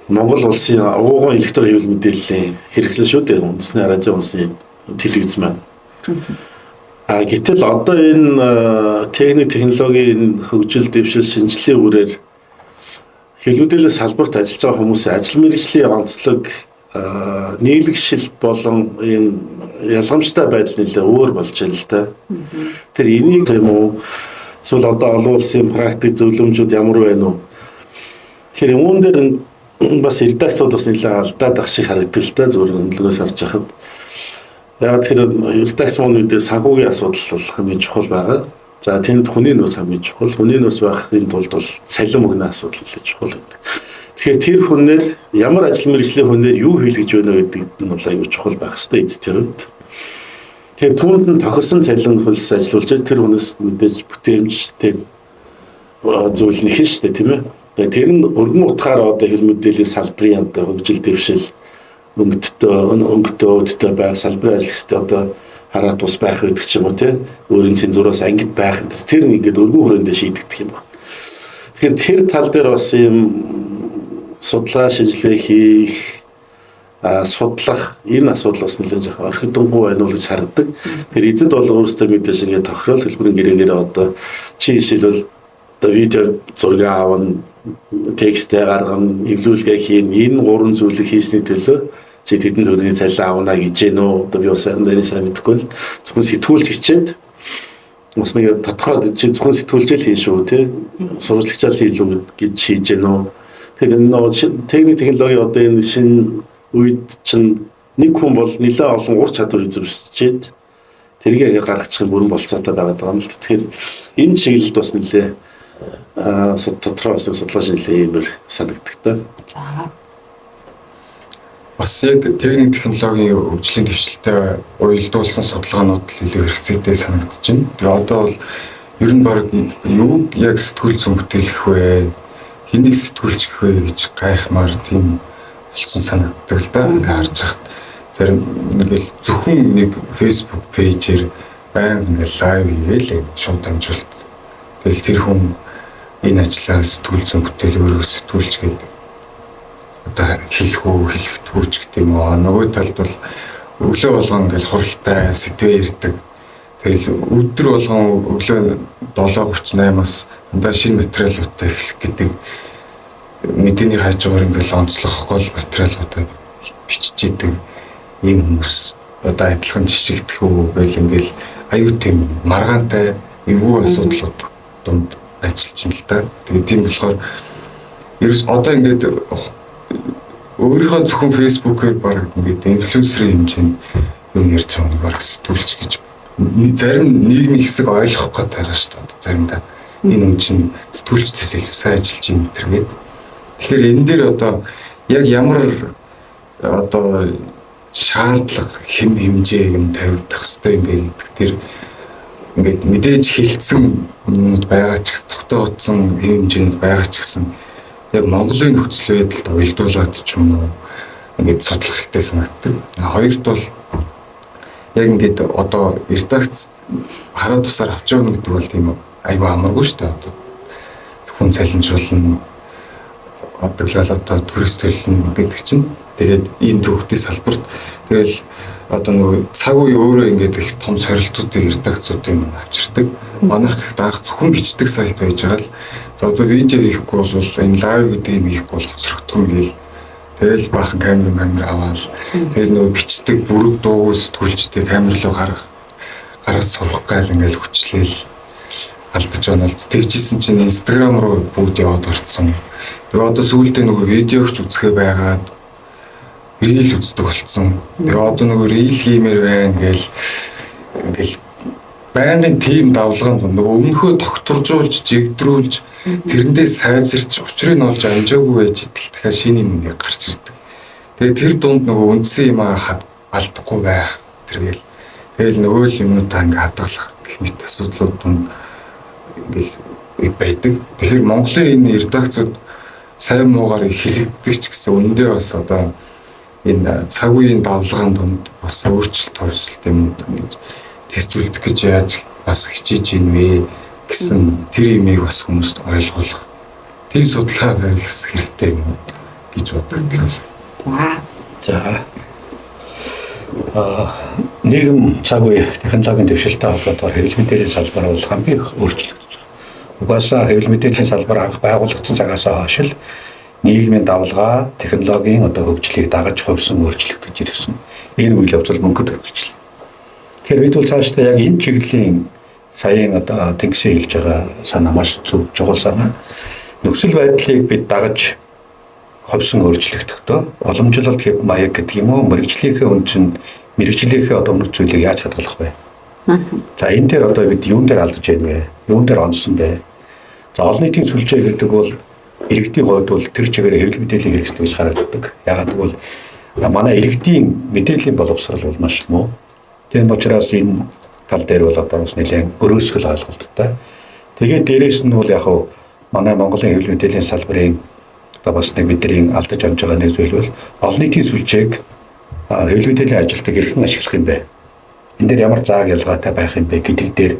Монгол улсын ууган электрон хэвлэл мэдээллийн хэрэгсэл шүү дээ. Үндэсний радио улсын телевиз маань. Гэтэл одоо энэ технологийн хөгжил дэвшил шинжилгээ үрээр хэвлэл мэдээллийн салбарт ажиллаж байгаа хүмүүсийн ажил мэргэжлийн онцлог нийлэгшил болон энэ ялгамжтай байдал нэлээ өөр болж байна л да. Тэр энийг юм уу эсвэл одоо олон улсын практик зөвлөмжүүд ямар байна уу? Тэгэхээр үүн дээр бас редакцууд бас нэлээд алдаад ах шиг харагддаг л да зүгээр өндлөгөөс харж хахад. Яг тэр редакц мөн үедээ санхүүгийн асуудал бол хамгийн чухал байгаа. За тэнд хүний нөөц хамгийн чухал. Хүний нөөц байхын тулд бол цалин мөнгөний асуудал нэлээд чухал гэдэг. Тэгэхээр тэр хүнээр ямар ажил мэргэжлийн хүнээр юу хийлгэж байна вэ гэдэгт нь бол аюул чухал байх хэрэгтэй эцтэй хувьд. Тэр түүнд нь тохирсон цалин хөлс ажиллуулж тэр хүнээс мэдээж бүтээмжтэй зүйл нэг шүү дээ тийм ээ. Тэгээ тэр нь өргөн утгаараа одоо хэл мэдээллийн салбарын одоо хөгжил дэвшил өнгөтэй байх салбарын ажлагчтай одоо хараа тус байх гэдэг ч юм уу тийм өөрийн цензураас ангид байх тэр ингээд өргөн хүрээндээ шийдэгдэх юм байна. Тэгэхээр тэр тал дээр бас юм судалгаа шинжилгээ хийх судлах энэ асуудал бас нэлээд жоохон орхидонгүй байна уу гэж харагддаг. Тэр эзэд бол өөрөөсөө мэдээж ингээд тохирол хэлбэрийн гэрээгээр одоо чи жишээлбэл одоо видео зураг аавн текстээ гаргана, эвлүүлгээ хийн энэ гурван зүйлийг хийсний төлөө чи тэдэнд төгрөгийн цалин авна гэж гэнэ үү? Одоо би бас энэ сайн мэдэхгүй л зөвхөн сэтгүүлч хичээд бас нэг тодорхой чи зөвхөн сэтгүүлч л хийн шүү тий. Сурвалжлагчаар хийлүү гэж хийж гэнэ үү? Тэр энэ техник технологи одоо энэ шинэ үед чинь нэг хүн бол нэлээд олон ур чадвар эзэмшчихэд тэргээ гаргачих юм бүрэн болцоотой байгаад байгаа юм л. Тэгэхээр энэ чиглэлд бас нэлээд тодорхой судалгаа шинжилгээ хиймээр санагддаг та. За. Бас яг техник технологийн хөгжлийн дэвшилтэд уялдуулсан судалгаанууд л илүү хэрэгцээтэй санагдаж байна. Тэгээ одоо бол ер нь баг юу яг сэтгүүл зүйн бүтээлэх вэ? Хэнийг сэтгүүлчих вэ гэж гайхмаар тийм болсон санагддаг л да. Ингээ харж хахад зарим ингээл зөвхөн нэг Facebook пэйжээр байнга ингээл лайв хийгээл шууд дамжуулт. Тэгэл тэр хүн энэ ажлаа сэтгүүл зүйн бүтээл өөрөө сэтгүүлч гэдэг одоо хэлэх үү хэлэхдэггүй ч гэдэг юм аа. Нөгөө талд бол өглөө болгон ингээл хуралтай сэдвээ ирдэг. Тэгэл өдөр болгон өглөө 7:38-аас дандаа шинэ материалуудтай эхлэх гэдэг мэдээний хажуугаар ингээл онцлох гол материалуудаа бичиж идэг ийм хүмүүс одоо адилхан жишигдэх үү гэл ингээл аюу тийм маргаантай эвгүй асуудлууд дунд ажиллаж байна л да. Тэгээд тийм болохоор ерөөс одоо ингээд өөрийнхөө зөвхөн фэйсбүүкээр баг ингээд инфлюенсерийн хэмжээнд юм ярьж байгаа нэг баг сэтгүүлч гэж зарим нийгмийн хэсэг ойлгох гээд байгаа шүү дээ. Заримдаа энэ хүн чинь сэтгүүлчдээс илүү сайн ажиллаж юм тэргээд. Тэгэхээр энэ дээр одоо яг ямар одоо шаардлага хэм хэмжээ юм тавигдах хэрэгтэй юм бэ гэдэг тэр ингээд мэдээж хилцсэн юмуд байгаа ч гэсэн тогтоогдсон хэм хэмжээнд байгаа ч гэсэн яг Монголын нөхцөл байдалд уялдуулаад ч юм уу ингээд судлах хэрэгтэй санагддаг. Хоёрт бол яг ингээд одоо редакц хараа тусаар авч явна гэдэг бол тийм айгүй амаргүй шүү дээ. Одоо хүн цалинжуулна одоглол одоо туристөлн гэдэг чинь тэгээд ийм төвхтэй салбарт тэгэл одоо нөгөө цаг үе өөрөө ингээд их том сорилтуудыг редакцуудын авчирдаг. Манайх даах зөвхөн бичдэг сайт байж байгаа л за одоо видео хийхгүй бол энэ лайв гэдэг юм хийхгүй бол хоцрогдох юм гээл. Тэгэл баахан камер аваад тэгэл нөгөө бичдэг бүрэг дуу сэтгүүлчтэй камер руу гараас сурах гал ингээл хүчлээл алдаж байна л тэгжсэн чинь Instagram руу бүгд яваад орцсон. Тэгээ одоо сүүлдээ нөгөө видеогч үзэхээ байгаад рил үздэг болцсон. Тэгээ одоо нөгөө рил хиймээр байна гээл ингээл байнгын тим давлгаанд нөгөө өмнөхөө тогтворжуулж жигдрүүлж тэрэндээ сайжирч учрыг нь олж амжаагүй байж идэл дахиад шинэ юм ингээ гарч ирдэг. Тэгээ тэр дунд нөгөө үндсэн юм алдахгүй байх тэргээл. Тэгэл нөгөө л юмнуудаа ингээ хадгалах гэх мэт асуудлууд дунд ингээл байдаг. Тэгэхээр Монголын энэ редакцууд сайн муугаар хэлэгддэг ч гэсэн өндөө бас одоо энэ цаг үеийн давлгаан донд бас өөрчлөлт төвсөлт юм гэж тэсжүүлдэг гэж яаж бас хичээж ийн вэ гэсэн тэр имийг бас хүмүүст ойлгуулах тэр судалгаа байрлах хэрэгтэй юм гэж бодогдлоо. За. Нийгэм цаг үе технологийн дэвшилтэй холбоотойгоор хэвлэл мэдээллийн салбар бол хамгийн их өөрчлөгдөж байгаа. Угаасаа хэвлэл мэдээллийн салбар анх байгуулагдсан цагаас хойш л нийгмийн давлгаа, технологийн одоо хөгжлийг дагаж хувьсан өөрчлөгдөж ирсэн. Энэ үйл явдал мөнгөд өргөлжлээ. Тэгэхээр бид бол цаашдаа яг энэ чиглэлийн саяын одоо тэнгисийн хэлж байгаа санаа маш зөв чухал санаа. Нөхцөл байдлыг бид дагаж ховсон өөрчлөгдөхдөө уламжлалт хэв маяг гэдэг юм уу мэрэгжлийнхээ үн чинь мэрэгжлийнхээ одоо үнэт зүйлийг яаж хадгалах вэ? За энэ дээр одоо бид юун дээр алдаж байна вэ? Юун дээр онсон бэ? За олон нийтийн сүлжээ гэдэг бол иргэдийн хувьд бол тэр чигээр хэвлэл мэдээллийн хэрэгсэл гэж харагддаг. Ягаад гэвэл манай иргэдийн мэдээллийн боловсрол бол маш муу. Тийм учраас энэ тал дээр бол одоо бас нэлээд өрөөсгөл ойлголттой. Тэгээд дээрээс нь бол яг хав манай Монголын хэвлэл мэдээллийн салбарын одоо бас нэг бидний алдаж амж байгаа нэг зүйл бол олон нийтийн сүлжээг хэвлэл мэдээллийн ажилтныг хэрхэн ашиглах юм бэ? Энэ дээр ямар зааг ялгаатай байх юм бэ гэдэг дээр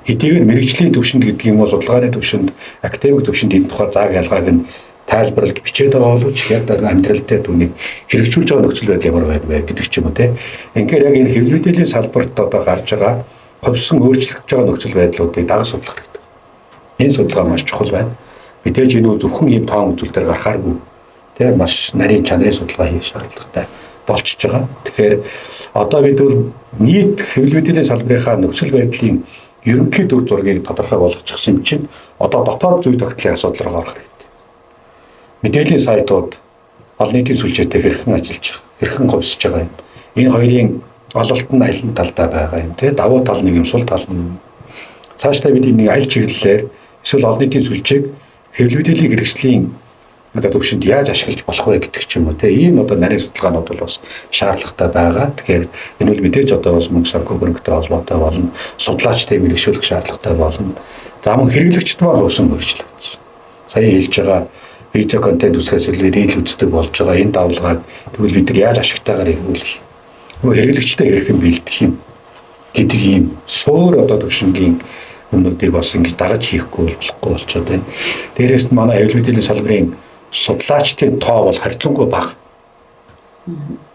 хэдийгээр мэрэгжлийн төвшөнд гэдэг юм уу судалгааны төвшөнд академик төвшөнд энэ тухай зааг ялгааг нь тайлбарлаж бичээд байгаа боловч яг амьдрал дээр түүнийг хэрэгжүүлж байгаа нөхцөл байдал ямар байна вэ гэдэг ч юм уу те. Ингээд яг энэ хэвлэл мэдээллийн салбарт одоо гарч байгаа ховсон өөрчлөгдөж байгаа нөхцөл байдлуудыг дагаж судлах хэрэгтэй. Энэ судалгаа маш чухал байна. Мэдээж энэ зөвхөн ийм тоон үзүүлэлтээр гарахааргүй те маш нарийн чанарын судалгаа хийх шаардлагатай болчихж байгаа. Тэгэхээр одоо бид бол нийт хэвлэл мэдээллийн салбарынхаа нөхцөл байдлын ерөнхий төв зургийг тодорхой болгочихсон юм чинь одоо дотоод зүй тогтлын асуудал руу орох хэрэгтэй. Мэдээллийн сайтууд олон нийтийн сүлжээтэй хэрхэн ажиллаж байгаа, хэрхэн говьсож байгаа юм. Энэ хоёрын ололт нь аль нь талдаа байгаа юм те давуу тал нэг юм сул тал нь. Цаашдаа бид энийг аль чиглэлээр эсвэл олон нийтийн сүлжээг хэвлэл мэдээллийн хэрэгслийн одоо төвшөнд яаж ашиглаж болох вэ гэдэг ч юм уу те ийм одоо нарийн судалгаанууд бол бас шаардлагатай байгаа. Тэгэхээр энэ бол мэдээж одоо бас мөнгө санхүү хөрөнгөтэй холбоотой болно. Судлаачдыг мэргэжүүлэх шаардлагатай болно. За мөн хэрэглэгчд маань хөвсөн өөрчлөгдсөн. Сая хэлж байгаа видео контент үсгээс рил үздэг болж байгаа энэ давлгааг тэгвэл бид нар яаж ашигтайгаар эргүүлэх юм? Хэрэглэгчтэй хэрхэн бэлдэх юм гэдэг ийм суур одоо төвшингийн өмнөдийг бас ингэж дагаж хийхгүй болохгүй болчиход байна. Дээрээс нь манай хэвлэл мэдээллийн салбарын судлаачдын тоо бол харьцангуй бага.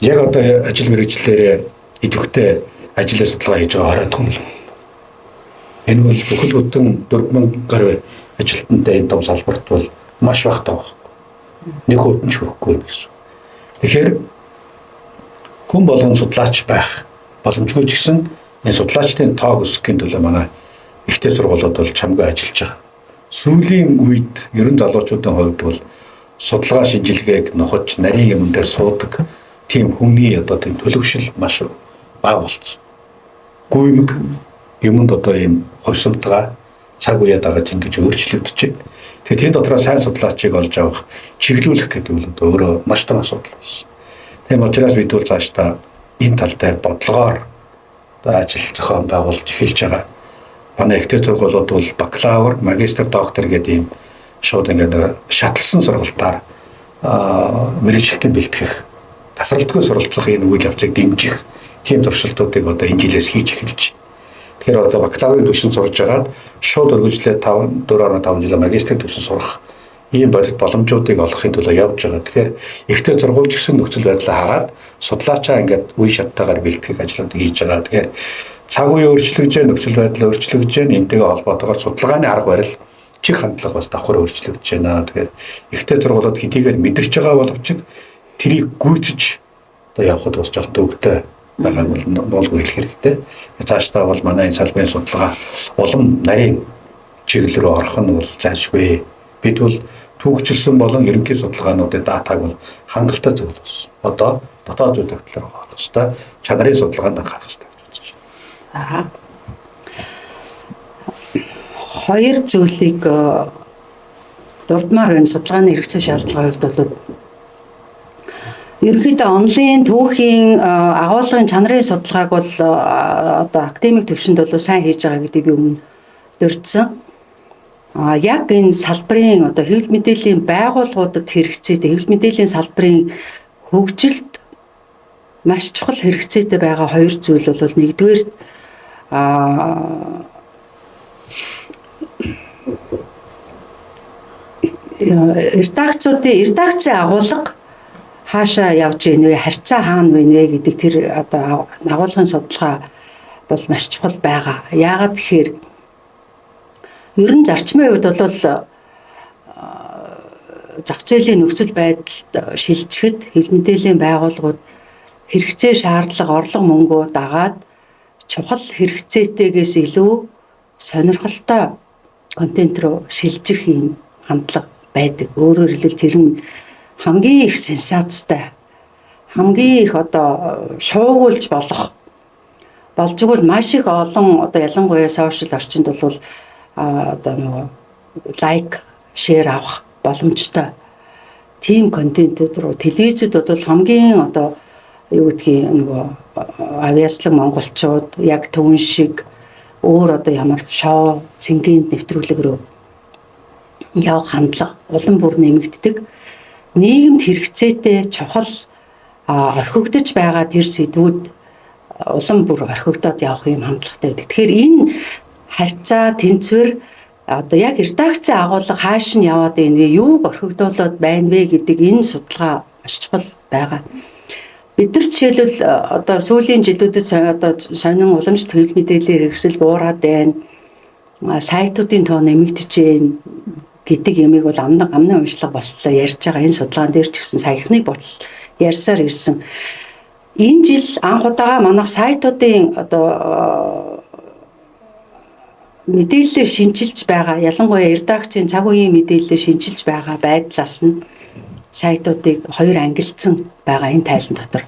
Яг одоо ажил мэргэжлэрээ идэвхтэй ажил судалгаа хийж байгаа 20 том. Энэ бол бүхэл бүтэн 4000 гаруй ажилтнтай энэ том салбарт бол маш бага тоо. Нэг хувьд нь ч хүрэхгүй гэсэн. Тэгэхээр хүн болгон судлаач байх боломжгүй ч гэсэн энэ судлаачдын тоог өсгөхийн төлөө манай ихтэй сургуулиуд бол чамгүй ажиллаж байгаа. Сүүлийн үед ерөн залуучуудын хувьд бол судалгаа шинжилгээг нухаж нарийн юм дээр суудаг тийм хүний одоо тийм төлөвшил маш бага болсон. Гүймэг юмд одоо ийм хойсомтгаа цаг үеэ дагаж ингэж өөрчлөгдөж байна. Тэгэхээр тийм дотроо сайн судлаачийг олж авах, чиглүүлэх гэдэг нь өөрөө маш том асуудал болсон. Тийм учраас бид бол цаашдаа энэ тал дээр бодлогоор ажил зохион байгуулж эхэлж байгаа. Манай ихтэй сургуулиуд бол бакалавр, магистр, доктор гэдэг ийм шууд ингээд шатлсан сургалтаар мэргэжилтэн бэлтгэх, тасралтгүй суралцах энэ үйл явцыг дэмжих тийм туршилтуудыг одоо энэ жилээс хийж эхэлж. Тэгэхээр одоо бакалаврын төвшин сурж агаад шууд өргөжлөө 4.5 жил магистрийн төвшин сурах ийм бодит боломжуудыг олохын төлөө явж байгаа. Тэгэхээр ихтэй сургууль гэсэн нөхцөл байдлаа хараад судлаачаа ингээд үе шаттайгаар бэлтгэх ажлуудыг хийж байгаа. Тэгэхээр цаг үе өөрчлөгдөж, нөхцөл байдал өөрчлөгдөж, энэтэйгээ холбоотойгоор судалгааны арга барил чих хандлага бас давхар өөрчлөгдөж байна. Тэгэхээр ихтэй сургуулиуд хэдийгээр мэдэрч байгаа боловч тэрийг гүйцэж одоо явхад бас жоохон төвөгтэй байгааг бол нуулгүй хэлэх хэрэгтэй. Цаашдаа бол манай энэ салбарын судалгаа улам нарийн чиглэл рүү орох нь бол зайлшгүй. Бид бол түүхчилсэн болон ерөнхий судалгаануудын датаг бол хангалттай зөвлөсөн болсон. Одоо дотоод зүй тогтлоор орох ёстой, чанарын судалгаанд анхаарах ёстой гэж үзэж байна. Хоёр зүйлийг дурдмаар энэ судалгааны хэрэгцээ шаардлагын хувьд бол ерөнхийдөө онлайн түүхийн агуулгын чанарын судалгааг бол одоо академик төвшөнд бол сайн хийж байгаа гэдэг би өмнө дурдсан. Яг энэ салбарын одоо хэвлэл мэдээллийн байгууллагуудад хэрэгцээтэй хэвлэл мэдээллийн салбарын хөгжилд маш чухал хэрэгцээтэй байгаа хоёр зүйл бол нэгдүгээр редакцийн агуулга хаашаа явж ийн вэ, харьцаа хаана вэ гэдэг тэр одоо агуулгын судалгаа бол маш чухал байгаа. Яагаад тэгэхээр ер нь зарчмын хувьд бол зах зээлийн нөхцөл байдалд шилжихэд хэвлэл мэдээллийн байгууллагууд хэрэгцээ шаардлага орлого мөнгөө дагаад чухал хэрэгцээтэйгээс илүү сонирхолтой контент руу шилжих юм хандлага байдаг. Өөрөөр хэлбэл тэр нь хамгийн их сенсацтай, хамгийн их одоо шуугуулж болж игэл маш их олон одоо ялангуяа сошиал орчинд бол одоо нөгөө лайк, шеэр авах боломжтой. Тим контентууд руу телевизэд бол хамгийн одоо юу гэдгийг нөгөө авьяаслаг монголчууд яг түүн шиг өөр одоо ямар шоу, цэнгийн нэвтрүүлэг рүү явах хандлага улам бүр нэмэгддэг. Нийгэмд хэрэгцээтэй чухал орхигдож байгаа тэр сэдвүүд улам бүр орхигдоод явах юм хандлагатай байдаг. Тэгэхээр энэ харьцаа тэнцвэр одоо яг редакцийн агуулга хааш нь яваад байна вэ? Юуг орхигдуулаад байна вэ гэдэг энэ судалгаа маш чухал байгаа. Бид нар жишээлбэл одоо сүүлийн жилүүдэд одоо сонин уламжлалт хэрэг мэдээлэлээр хэрэгсэл буураад байна. Сайтуудын тоо нэмэгдэж байна гэдэг ямиг бол амны уншлага болтлоо ярьж байгаа. Энэ судалгаан дээр ч гэсэн саяхныг ботл ярьсаар ирсэн. Энэ жил анх удаага манайх сайтуудын одоо мэдээлэлээ шинжилж байгаа, ялангуяа редакцийн цаг үеийн мэдээлэлээ шинжилж байгаа байдлаас нь сайтуудыг хоёр ангилсан байгаа энэ тайлан дотор.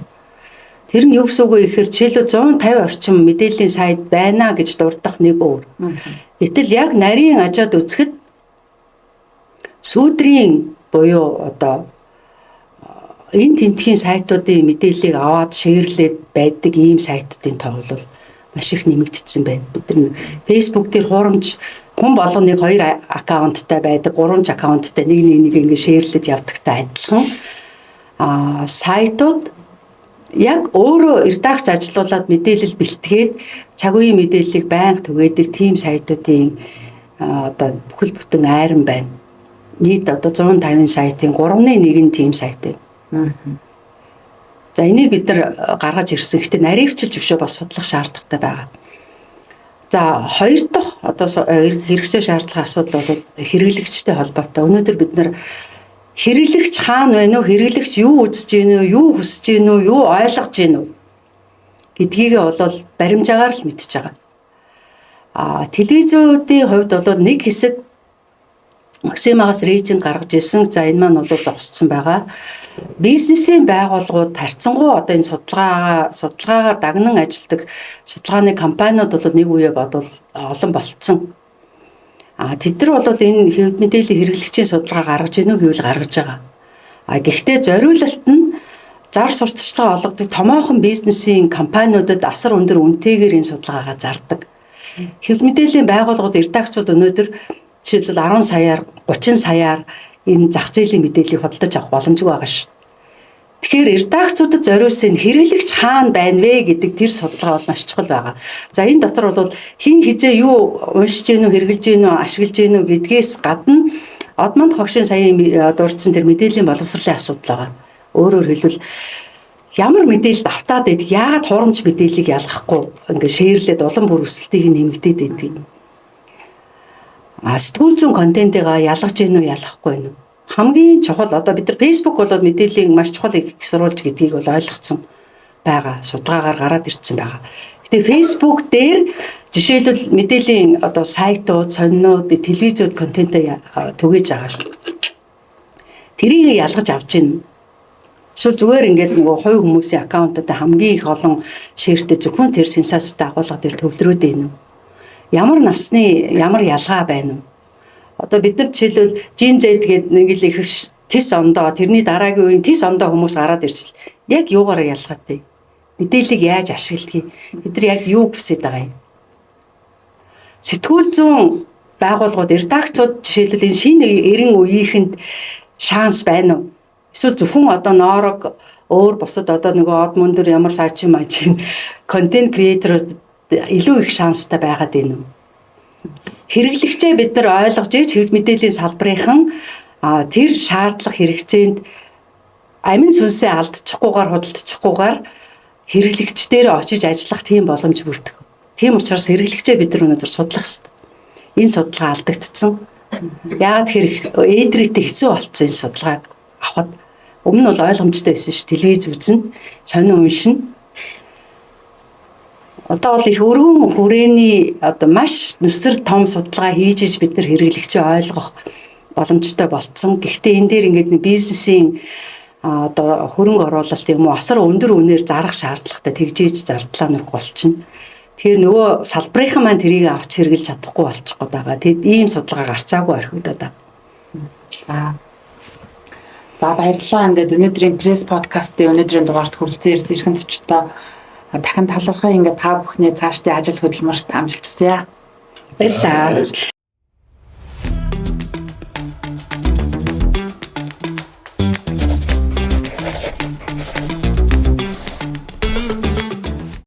Тэр нь юу гэсэн үг вэ гэхээр жишээлбэл 150 орчим мэдээллийн сайт байна гэж дурдах нэг өөр. Гэтэл яг нарийн ажаад үзэхэд сүүдрийн буюу одоо энэ тентхийн сайтуудын мэдээллийг аваад шеэрлээд байдаг ийм сайтуудын тоо бол маш их нэмэгдсэн байна. Бид нар Facebook дээр хуурамч хүн болгоныг 2 аккаунттай байдаг, 3 аккаунттай нэг ингэ шеэрлээд явдагтай адилхан. Сайтууд яг өөрөө редакц ажилуулад мэдээлэл бэлтгээд цаг үеийн мэдээллийг байнга түгээдэг тийм сайтуудын одоо бүхэл бүтэн айран байна. Нийт одоо 150 сайтын 3/1 нь тийм сайт байна. За энийг бид нар гаргаж ирсэн. Гэхдээ наривчилж өшөө бас судлах шаардлагатай байгаа. За хоёр дахь одоо хэрэгцээ шаардлагын асуудал бол хэрэглэгчтэй холбоотой. Өнөөдөр бид нар хэрэглэгч хаана байна уу? Хэрэглэгч юу үзэж байна уу? Юу хүсэж байна уу? Юу ойлгож байна уу? Гэдгийг бол баримжаагаар л мэдчихэж байгаа. Телевизүүдийн хувьд бол нэг хэсэг Максимагаас рейтинг гаргаж ирсэн. За энэ маань бол зогссон байгаа. Бизнесийн байгууллагууд харьцангуй одоо энэ судалгаагаар дагнан ажилладаг судалгааны компаниуд бол нэг үе бодвол олон болцсон. Тэд нар бол энэ хэв мэдээллийн хэрэглэгчийн судалгаа гаргаж ийнө гэвэл гаргаж байгаа. Гэхдээ зориулалт нь зар сурталчилгаа олгодог томоохон бизнесийн компаниудад асар өндөр үнэтэйгээр энэ судалгаагаа зардаг. Хэв мэдээллийн байгууллагууд редакцууд өнөөдөр жишээлбэл 10 саяар 30 саяар энэ зах зээлийн мэдээллийг худалдаж авах боломжгүй байгаа ш. Тэгэхээр редакцуудад зориулсан хэрэглэгч хаана байна вэ гэдэг тэр судалгаа бол маш чухал байгаа. За энэ дотор бол хин хизээ юу уншиж гэнэ үү, хэрэгжилж гэнэ үү, ашиглаж гэнэ үү гэдгээс гадна Одмонд хогшин саяын дурдсан тэр мэдээллийн боловсролын асуудал байгаа. Өөрөөр хэлбэл ямар мэдээлэлд автаад байдаг, яагаад хуурамч мэдээллийг ялгахгүй ингээд шеэрлээд улам бүр өсөлтийг нэмэгдээд байдаг. Сэтгүүл зүйн контентыгаа ялгаж гэнэ үү, ялгахгүй байна уу? Хамгийн чухал одоо бид нар Facebook болоод мэдээллийн маш чухал их сурвалж гэдгийг бол ойлгоцсон байгаа. Судалгаагаар гараад ирсэн байгаа. Гэтэ Facebook дээр жишээлбэл мэдээллийн одоо сайтууд, сонинууд, телевизүүд контентоо түгээж байгаа шүү. Тэрийг ялгаж авч гин. Эсвэл зүгээр ингээд нөгөө хувь хүмүүсийн аккаунтад хамгийн их олон шеэртэй зөвхөн тэр сенсацтай агуулга дээр төвлөрөөд байна уу? Ямар насны ямар ялгаа байна уу? Одоо бид нар жишээлбэл Gen Z гэдэг нэг л их тис ондоо тэрний дараагийн үеийн тис ондоо хүмүүс гараад ирчихлээ. Яг юугаараа ялгаатай? Мэдээллийг яаж ашигладгийг бид нар яг юу хүсэж байгаа юм? Сэтгүүл зүйн байгууллагууд, редакцууд жишээлбэл энэ шинэ эрен үеийнхэнд шанс байна уу? Эсвэл зөвхөн одоо ноорог өөр бусад одоо нөгөө од мөндөр ямар саачин маягийн контент креаторууд илүү их шанстай байгаад байна уу? Хэрэглэгчээ бид нар ойлгож иж хэв мэдээллийн салбарынхан тэр шаардлага хэрэгцээнд амин сүнсээ алдчихгүйгээр худалдчихгүйгээр хэрэглэгчдээр очиж ажиллах тийм боломж бүрдэх. Тийм учраас хэрэглэгчээ бид нар өнөөдөр судлах хэрэгтэй. Энэ судалгаа алдагдсан. Яагаад тэгэхээр эдрэтэ хэцүү болцсон энэ судалгааг авахд өмнө нь бол ойлгомжтой байсан ш. Телевиз үзнэ, сонин уншина. Одоо бол их өргөн хүрээний одоо маш нүсэр том судалгаа хийж иж бид нар хэрэглэгчээ ойлгох боломжтой болцсон. Гэхдээ энэ дээр ингээд бизнесийн одоо хөрөнгө оруулалт юм уу асар өндөр үнээр зарах шаардлагатай тэгжээж зардлаа нөх болчихно. Тэгэхээр нөгөө салбарынхан маань тэрийг авч хэрэгжилж чадахгүй болчих гээд байгаа. Тэгэд ийм судалгаа гарцаагүй орхигдоод байгаа. За баярлалаа. Ингээд өнөөдрийн пресс подкастын өнөөдрийн дугаарт хүрэлцэн ирсэн эрхэм төчтөө дахин талархаа ингээд та бүхний цаашдын ажил хөдөлмөрт амжилт хүсье. Баярлалаа.